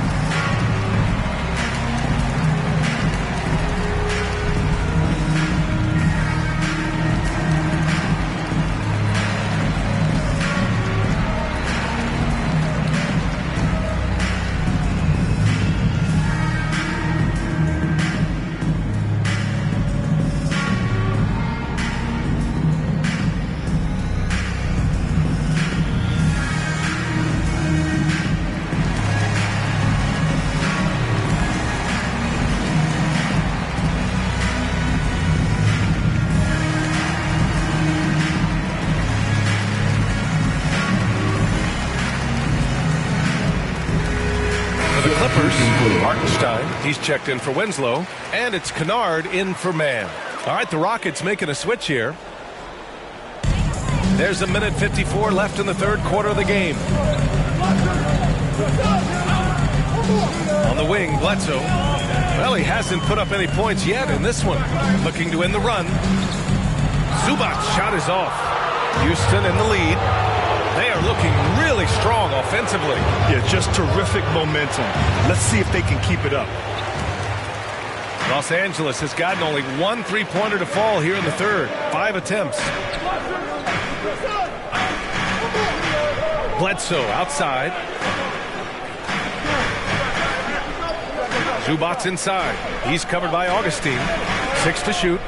He's checked in for Winslow, and it's Kennard in for Mann. All right, the Rockets making a switch here. There's 1:54 left in the third quarter of the game. On the wing, Bledsoe. Well, he hasn't put up any points yet in this one. Looking to win the run. Zubac's shot is off. Houston in the lead. They are looking really strong offensively. Yeah, just terrific momentum. Let's see if they can keep it up. Los Angeles has gotten only 1 3-pointer to fall here in the third. 5 attempts. Bledsoe outside. Zubac's inside. He's covered by Augustine. 6 to shoot.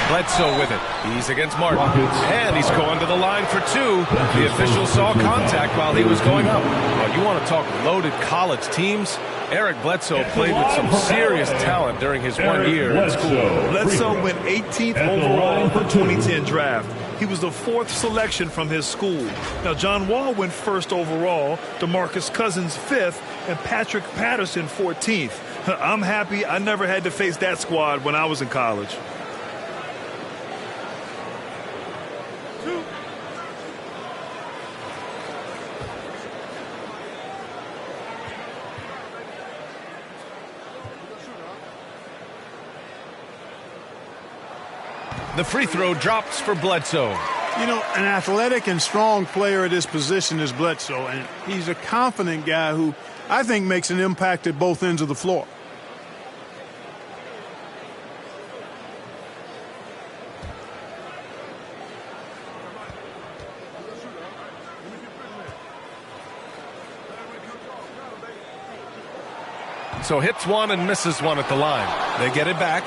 Bledsoe with it. He's against Martin. And he's going to the line for 2. The official saw contact while he was going up. Well, you want to talk loaded college teams? Eric Bledsoe played with some serious talent during his 1 year in school. Bledsoe went 18th overall in the 2010 draft. He was the 4th selection from his school. Now, John Wall went 1st overall, DeMarcus Cousins 5th, and Patrick Patterson 14th. I'm happy I never had to face that squad when I was in college. The free throw drops for Bledsoe. You know, an athletic and strong player at his position is Bledsoe, and he's a confident guy who I think makes an impact at both ends of the floor. So hits one and misses one at the line. They get it back.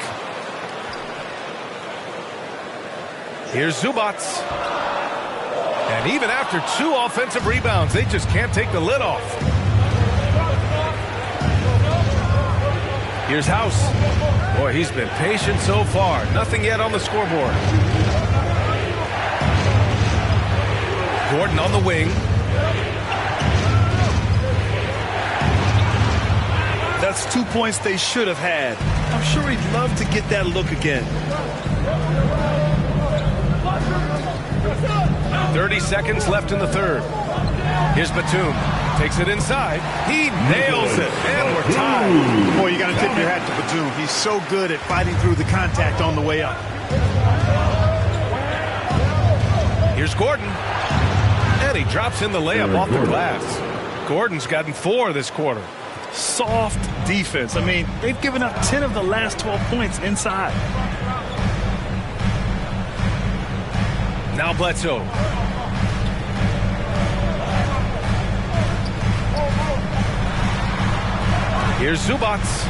Here's Zubats. And even after 2 offensive rebounds, they just can't take the lid off. Here's House. Boy, he's been patient so far. Nothing yet on the scoreboard. Gordon on the wing. That's 2 points they should have had. I'm sure he'd love to get that look again. 30 seconds left in the third. Here's Batum. Takes it inside. He nails it. And we're tied. Boy, you got to tip your hat to Batum. He's so good at fighting through the contact on the way up. Here's Gordon. And he drops in the layup off the glass. Gordon's gotten 4 this quarter. Soft defense. I mean, they've given up 10 of the last 12 points inside. Now Bledsoe. Here's Zubats.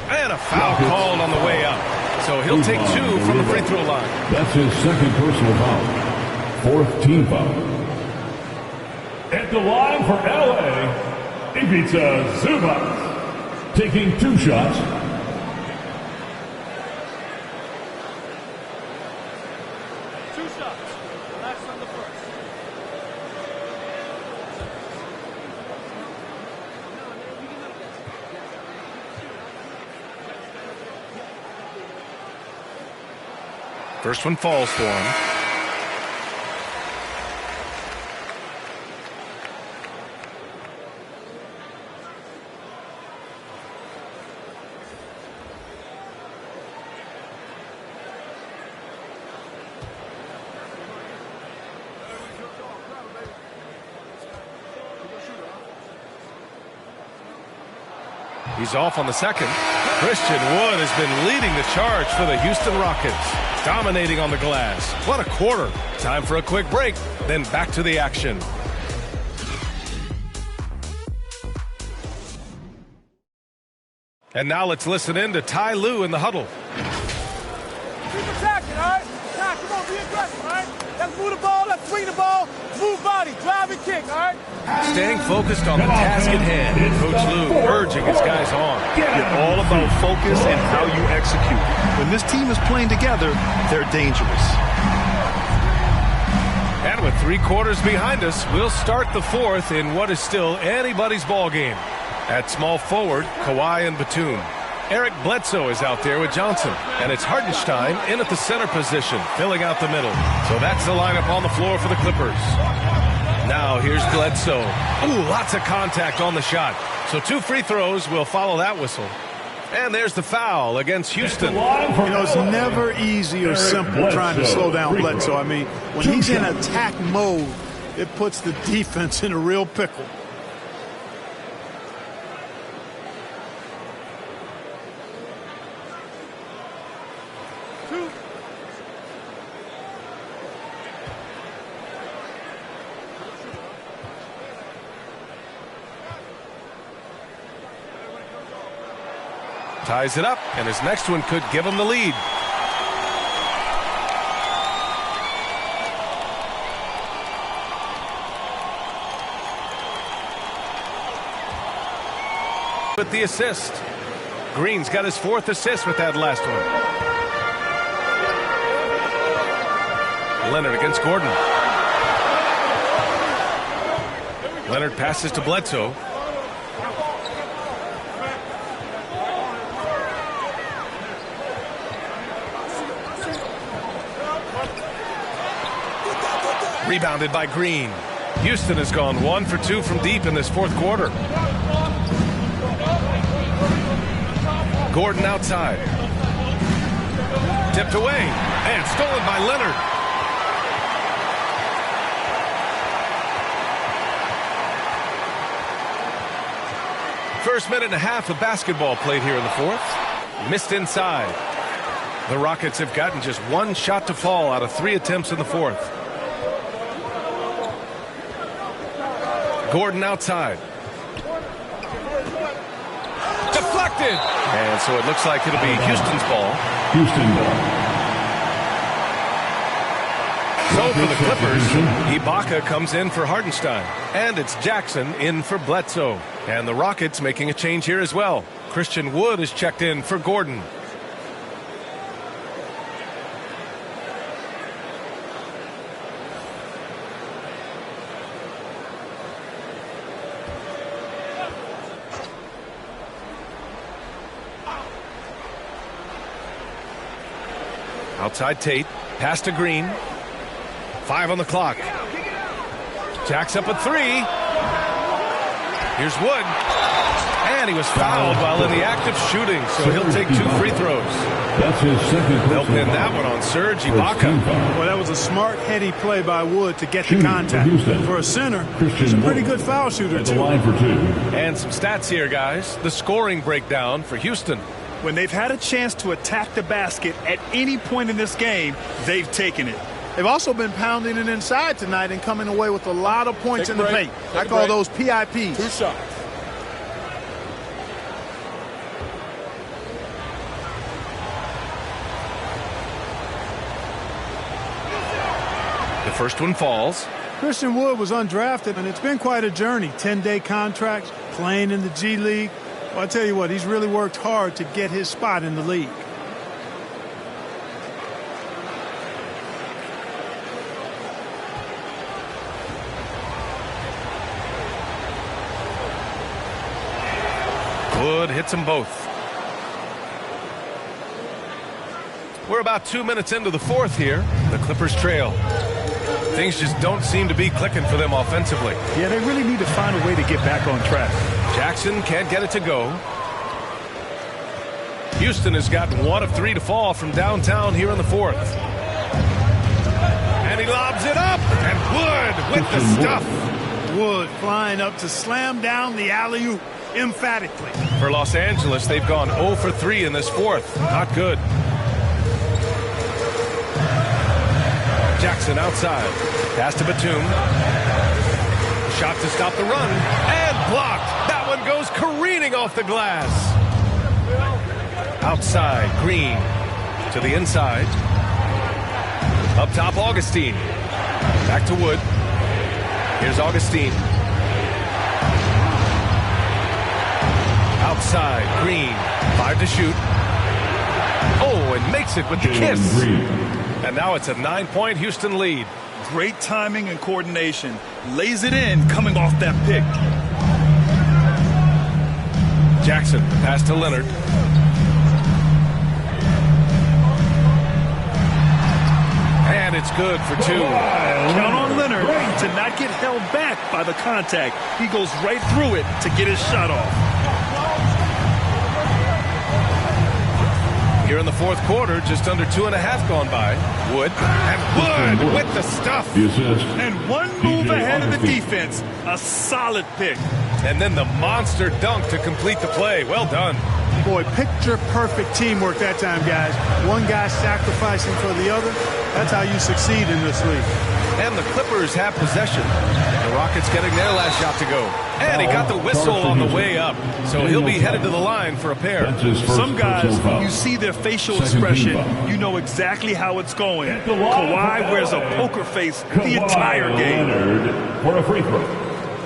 And a foul called on the way up. So he'll take 2 from the free throw line. That's his second personal foul. 4th team foul. At the line for LA, Ivica Zubac, taking 2 shots. First one falls for him. He's off on the second. Christian Wood has been leading the charge for the Houston Rockets. Dominating on the glass. What a quarter. Time for a quick break, then back to the action. And now let's listen in to Ty Lue in the huddle. Keep attacking, all right? Now, come on, be aggressive, all right? Let's move the ball, let's swing the ball, move body, drive and kick, all right? Staying focused on the task at hand. Coach Lue urging his guys on. It's all about focus and how you execute. When this team is playing together, they're dangerous. And with 3 quarters behind us, we'll start the 4th in what is still anybody's ball game. At small forward, Kawhi and Batum. Eric Bledsoe is out there with Johnson. And it's Hartenstein in at the center position, filling out the middle. So that's the lineup on the floor for the Clippers. Now here's Bledsoe. Ooh, lots of contact on the shot. So 2 free throws will follow that whistle. And there's the foul against Houston. You know, it's never easy or simple trying to slow down Bledsoe. I mean, when he's in attack mode, it puts the defense in a real pickle. Ties it up, and his next one could give him the lead. With the assist. Green's got his 4th assist with that last one. Leonard against Gordon. Leonard passes to Bledsoe. Rebounded by Green. Houston has gone 1 for 2 from deep in this 4th quarter. Gordon outside. Tipped away and stolen by Leonard. First minute and a half of basketball played here in the 4th. Missed inside. The Rockets have gotten just 1 shot to fall out of 3 attempts in the 4th. Gordon outside. Deflected. And so it looks like it'll be Houston's ball. Houston ball. So for the Clippers, Ibaka comes in for Hartenstein. And it's Jackson in for Bledsoe. And the Rockets making a change here as well. Christian Wood is checked in for Gordon. Outside Tate. Pass to Green. 5 on the clock. Jacks up a 3. Here's Wood. And he was fouled while in the act of shooting, so he'll take 2 free throws. That's his second. They'll pin that one on Serge Ibaka. Well, that was a smart, heady play by Wood to get the contact. For a center, he's a pretty good foul shooter, too. Line for 2. And some stats here, guys. The scoring breakdown for Houston. When they've had a chance to attack the basket at any point in this game, they've taken it. They've also been pounding it inside tonight and coming away with a lot of points in the paint. I call those PIPs. 2 shots. The first one falls. Christian Wood was undrafted, and it's been quite a journey. 10-day contracts, playing in the G League. Well, I tell you what, he's really worked hard to get his spot in the league. Wood hits them both. We're about 2 minutes into the fourth here. The Clippers trail. Things just don't seem to be clicking for them offensively. Yeah, they really need to find a way to get back on track. Jackson can't get it to go. Houston has got 1 of 3 to fall from downtown here in the fourth. And he lobs it up. And Wood with the stuff. Wood flying up to slam down the alley-oop emphatically. For Los Angeles, they've gone 0 for 3 in this fourth. Not good. Jackson outside. Pass to Batum. Shot to stop the run. And blocked. That one goes careening off the glass. Outside, Green. To the inside. Up top, Augustine. Back to Wood. Here's Augustine. Outside, Green. 5 to shoot. Oh, and makes it with the kiss. And now it's a 9-point Houston lead. Great timing and coordination. Lays it in coming off that pick. Jackson, pass to Leonard. And it's good for 2. Count on Leonard to not get held back by the contact. He goes right through it to get his shot off. Here in the fourth quarter, just under 2.5 gone by. Wood. And Wood with the stuff. And one move ahead of the defense. A solid pick. And then the monster dunk to complete the play. Well done. Boy, picture-perfect teamwork that time, guys. One guy sacrificing for the other. That's how you succeed in this league. And the Clippers have possession. The Rockets getting their last shot to go. And he got the whistle on the way up. So he'll be headed to the line for a pair. Some guys, when you see their facial expression, you know exactly how it's going. Kawhi wears a poker face the entire game. Leonard for a free throw.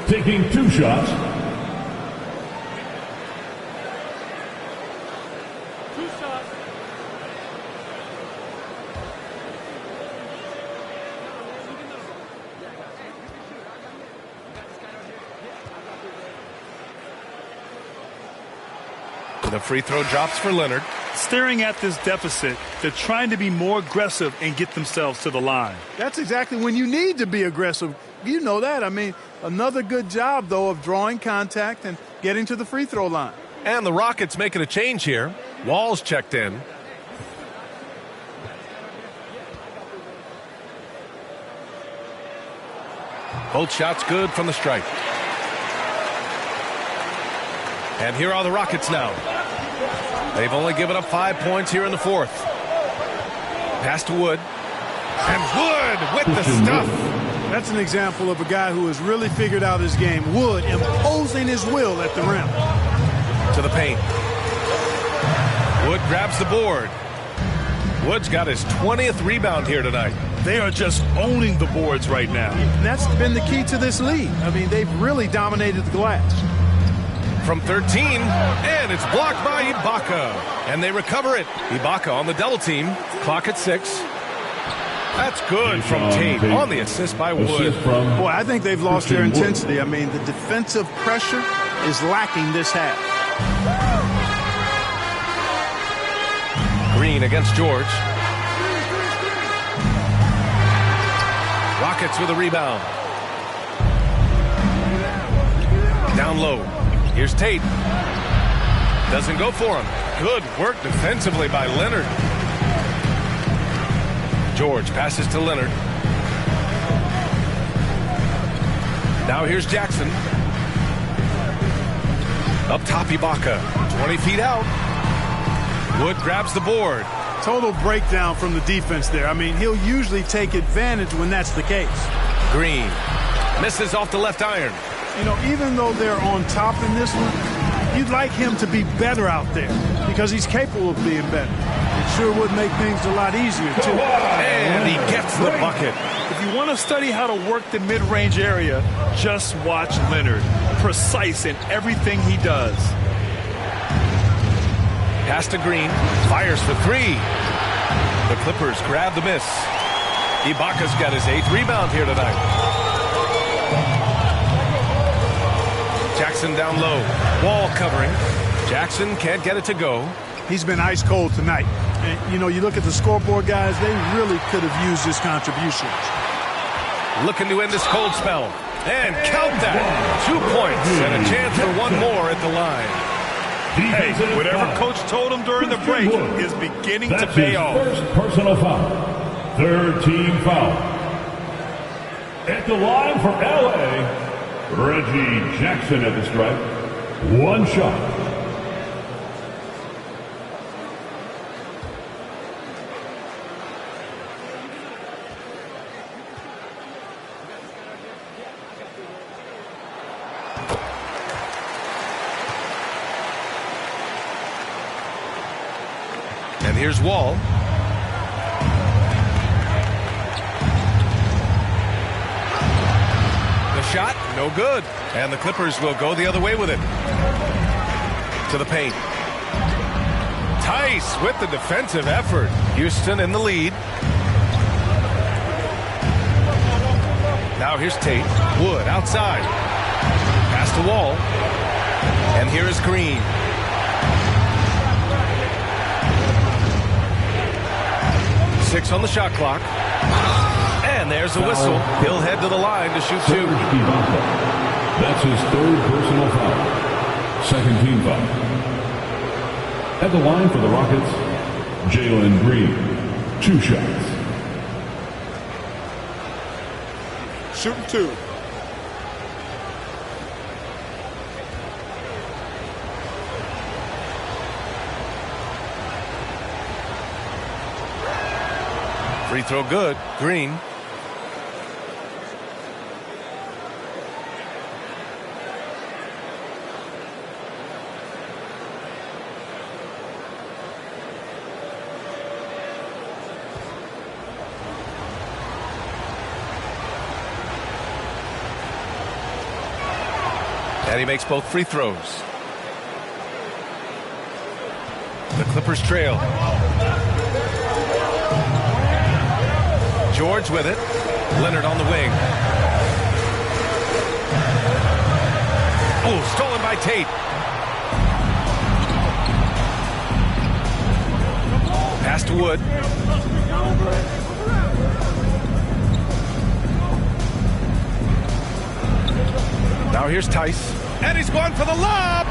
Taking 2 shots. The free throw drops for Leonard. Staring at this deficit, they're trying to be more aggressive and get themselves to the line. That's exactly when you need to be aggressive. You know that. I mean, another good job, though, of drawing contact and getting to the free throw line. And the Rockets making a change here. Wall's checked in. Both shots good from the stripe. And here are the Rockets now. They've only given up 5 points here in the fourth. Pass to Wood. And Wood with the stuff. That's an example of a guy who has really figured out his game. Wood imposing his will at the rim. To the paint. Wood grabs the board. Wood's got his 20th rebound here tonight. They are just owning the boards right now. And that's been the key to this lead. I mean, they've really dominated the glass. From 13, and it's blocked by Ibaka. And they recover it. Ibaka on the double team. Clock at 6. That's good from Tate on the assist by Wood. Boy, I think they've lost their intensity. I mean, the defensive pressure is lacking this half. Green against George. Rockets with a rebound. Down low. Here's Tate. Doesn't go for him. Good work defensively by Leonard. George passes to Leonard. Now here's Jackson. Up top, Ibaka. 20 feet out. Wood grabs the board. Total breakdown from the defense there. I mean, he'll usually take advantage when that's the case. Green misses off the left iron. You know, even though they're on top in this one, you'd like him to be better out there because he's capable of being better. It sure would make things a lot easier, too. And he gets the bucket. If you want to study how to work the mid-range area, just watch Leonard. Precise in everything he does. Pass to Green. Fires for 3. The Clippers grab the miss. Ibaka's got his 8th rebound here tonight. Jackson down low. Wall covering. Jackson can't get it to go. He's been ice cold tonight. And, you know, you look at the scoreboard, guys, they really could have used his contributions. Looking to end this cold spell. And count that. 2 points and a chance for one more at the line. Hey, whatever coach told him during the break is beginning to pay off. First personal foul. 3rd team foul. At the line for LA, Reggie Jackson at the stripe. 1 shot. And here's Wall. The shot, no good. And the Clippers will go the other way with it. To the paint. Tice with the defensive effort. Houston in the lead. Now here's Tate. Wood outside. Pass to Wall. And here is Green. Six on the shot clock. And there's a whistle. He'll head to the line to shoot 2. That's his 3rd personal foul. 2nd team foul. At the line for the Rockets, Jalen Green. 2 shots. Shooting 2. Free throw good. Green. And he makes both free throws. The Clippers trail. George with it. Leonard on the wing. Oh, stolen by Tate. Pass to Wood. Now here's Tice. And he's going for the lob.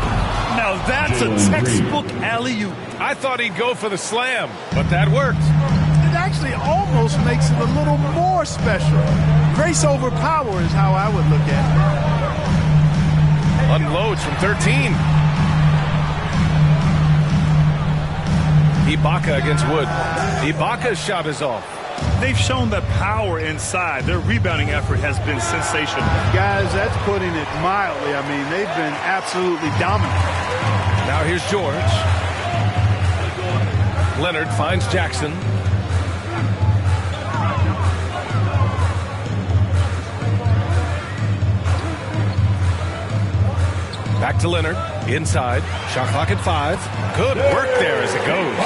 Now that's a textbook alley-oop. I thought he'd go for the slam, but that worked. It actually almost makes it a little more special. Grace over power is how I would look at it. Unloads from 13. Ibaka against Wood. Ibaka's shot is off. They've shown the power inside. Their rebounding effort has been sensational. Guys, that's putting it mildly. I mean, they've been absolutely dominant. Now here's George. Leonard finds Jackson. Back to Leonard. Inside. Shot clock at 5. Good work there as it goes.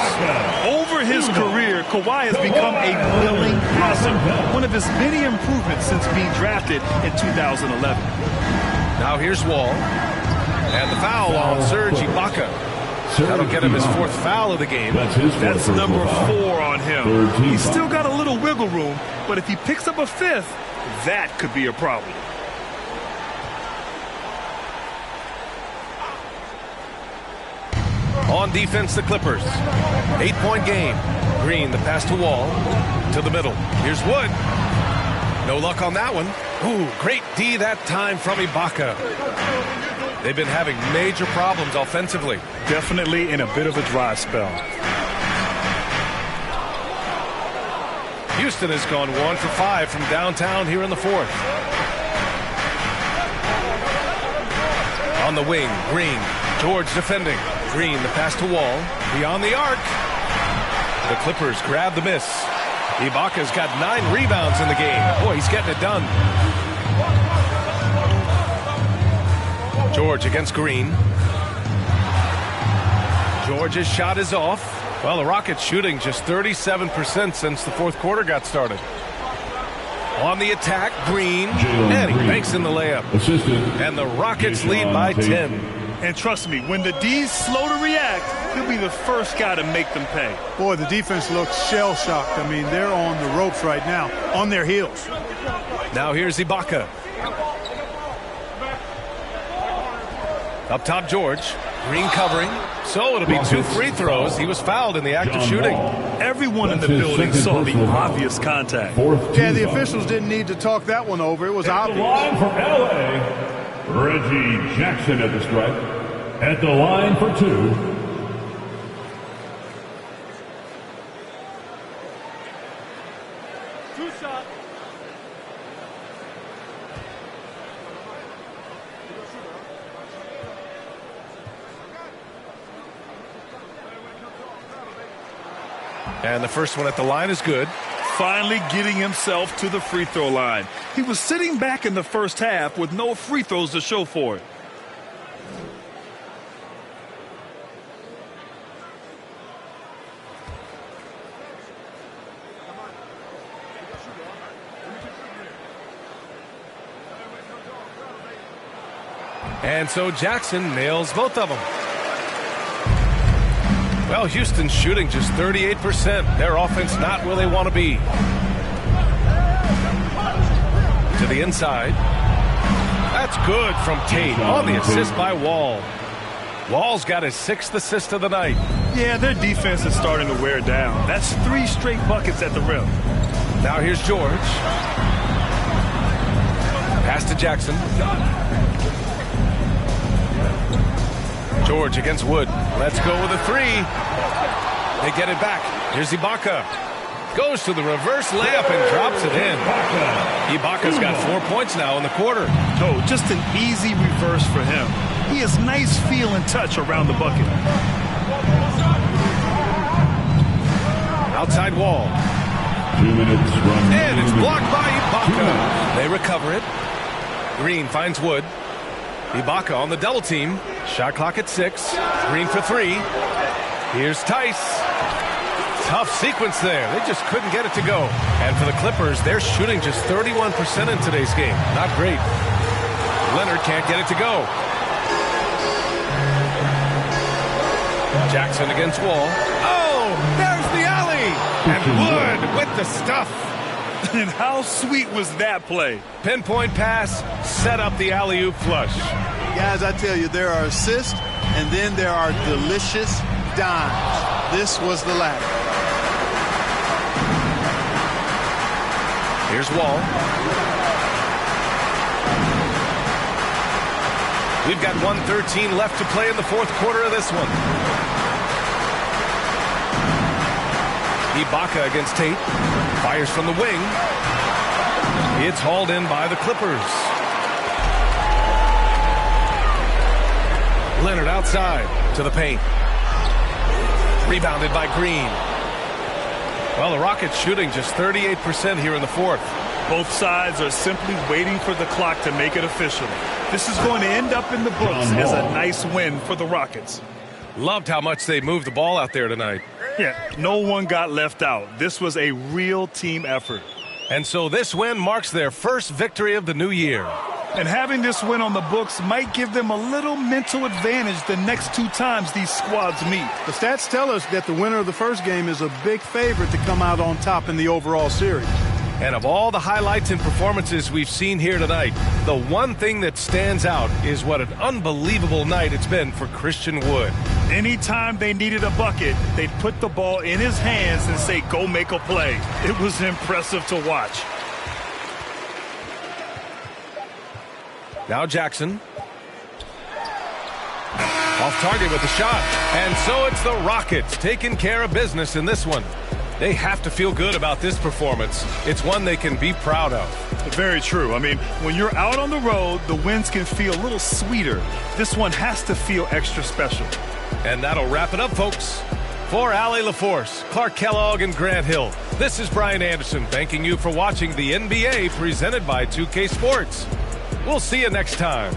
Over his career, Kawhi has become a willing passer. One of his many improvements since being drafted in 2011. Now here's Wall. And the foul on Serge Ibaka. That'll get him his 4th foul of the game. That's number 4 on him. He's still got a little wiggle room, but if he picks up a 5th, that could be a problem. On defense, the Clippers. 8-point game. Green, the pass to Wall. To the middle. Here's Wood. No luck on that one. Ooh, great D that time from Ibaka. They've been having major problems offensively. Definitely in a bit of a dry spell. Houston has gone 1 for 5 from downtown here in the 4th. On the wing, Green. George defending. Green, the pass to Wall. Beyond the arc. The Clippers grab the miss. Ibaka's got 9 rebounds in the game. Boy, he's getting it done. George against Green. George's shot is off. Well, the Rockets shooting just 37% since the 4th quarter got started. On the attack, Green. And he banks in the layup. And the Rockets lead by 10. And trust me, when the D's slow to react, he'll be the first guy to make them pay. Boy, the defense looks shell-shocked. I mean, they're on the ropes right now, on their heels. Now here's Ibaka. Up top, George. Green covering. So it'll be 2 free throws. He was fouled in the act of shooting. Everyone in the building saw the obvious contact. Yeah, the officials didn't need to talk that one over. It was obvious. The line for LA. Reggie Jackson at the stripe. At the line for 2. Shot. And the first one at the line is good. Finally getting himself to the free throw line. He was sitting back in the first half with no free throws to show for it. And so Jackson nails both of them. Well, Houston's shooting just 38%. Their offense not where they want to be. To the inside. That's good from Tate on the assist by Wall. Wall's got his 6th assist of the night. Yeah, their defense is starting to wear down. That's 3 straight buckets at the rim. Now here's George. Pass to Jackson. George against Wood. Let's go with a 3. They get it back. Here's Ibaka. Goes to the reverse layup and drops it in. Ibaka's got 4 points now in the quarter. Oh, just an easy reverse for him. He has nice feel and touch around the bucket. Outside Wall. 2 minutes from. And it's blocked by Ibaka. They recover it. Green finds Wood. Ibaka on the double team. Shot clock at 6. Green for 3. Here's Tice. Tough sequence there. They just couldn't get it to go. And for the Clippers, they're shooting just 31% in today's game. Not great. Leonard can't get it to go. Jackson against Wall. Oh, there's the alley. And Wood with the stuff. And how sweet was that play? Pinpoint pass, set up the alley-oop flush. Guys, I tell you, there are assists, and then there are delicious dimes. This was the latter. Here's Wall. We've got 1:13 left to play in the 4th quarter of this one. Ibaka against Tate. Fires from the wing. It's hauled in by the Clippers. Leonard outside to the paint. Rebounded by Green. Well, the Rockets shooting just 38% here in the fourth. Both sides are simply waiting for the clock to make it official. This is going to end up in the books as a nice win for the Rockets. Loved how much they moved the ball out there tonight. Yeah, no one got left out. This was a real team effort. And so this win marks their first victory of the new year. And having this win on the books might give them a little mental advantage the next 2 times these squads meet. The stats tell us that the winner of the first game is a big favorite to come out on top in the overall series. And of all the highlights and performances we've seen here tonight, the one thing that stands out is what an unbelievable night it's been for Christian Wood. Anytime they needed a bucket, they'd put the ball in his hands and say, go make a play. It was impressive to watch. Now Jackson. Off target with the shot. And so it's the Rockets taking care of business in this one. They have to feel good about this performance. It's one they can be proud of. Very true. I mean, when you're out on the road, the wins can feel a little sweeter. This one has to feel extra special. And that'll wrap it up, folks. For Allie LaForce, Clark Kellogg, and Grant Hill, this is Brian Anderson thanking you for watching the NBA presented by 2K Sports. We'll see you next time.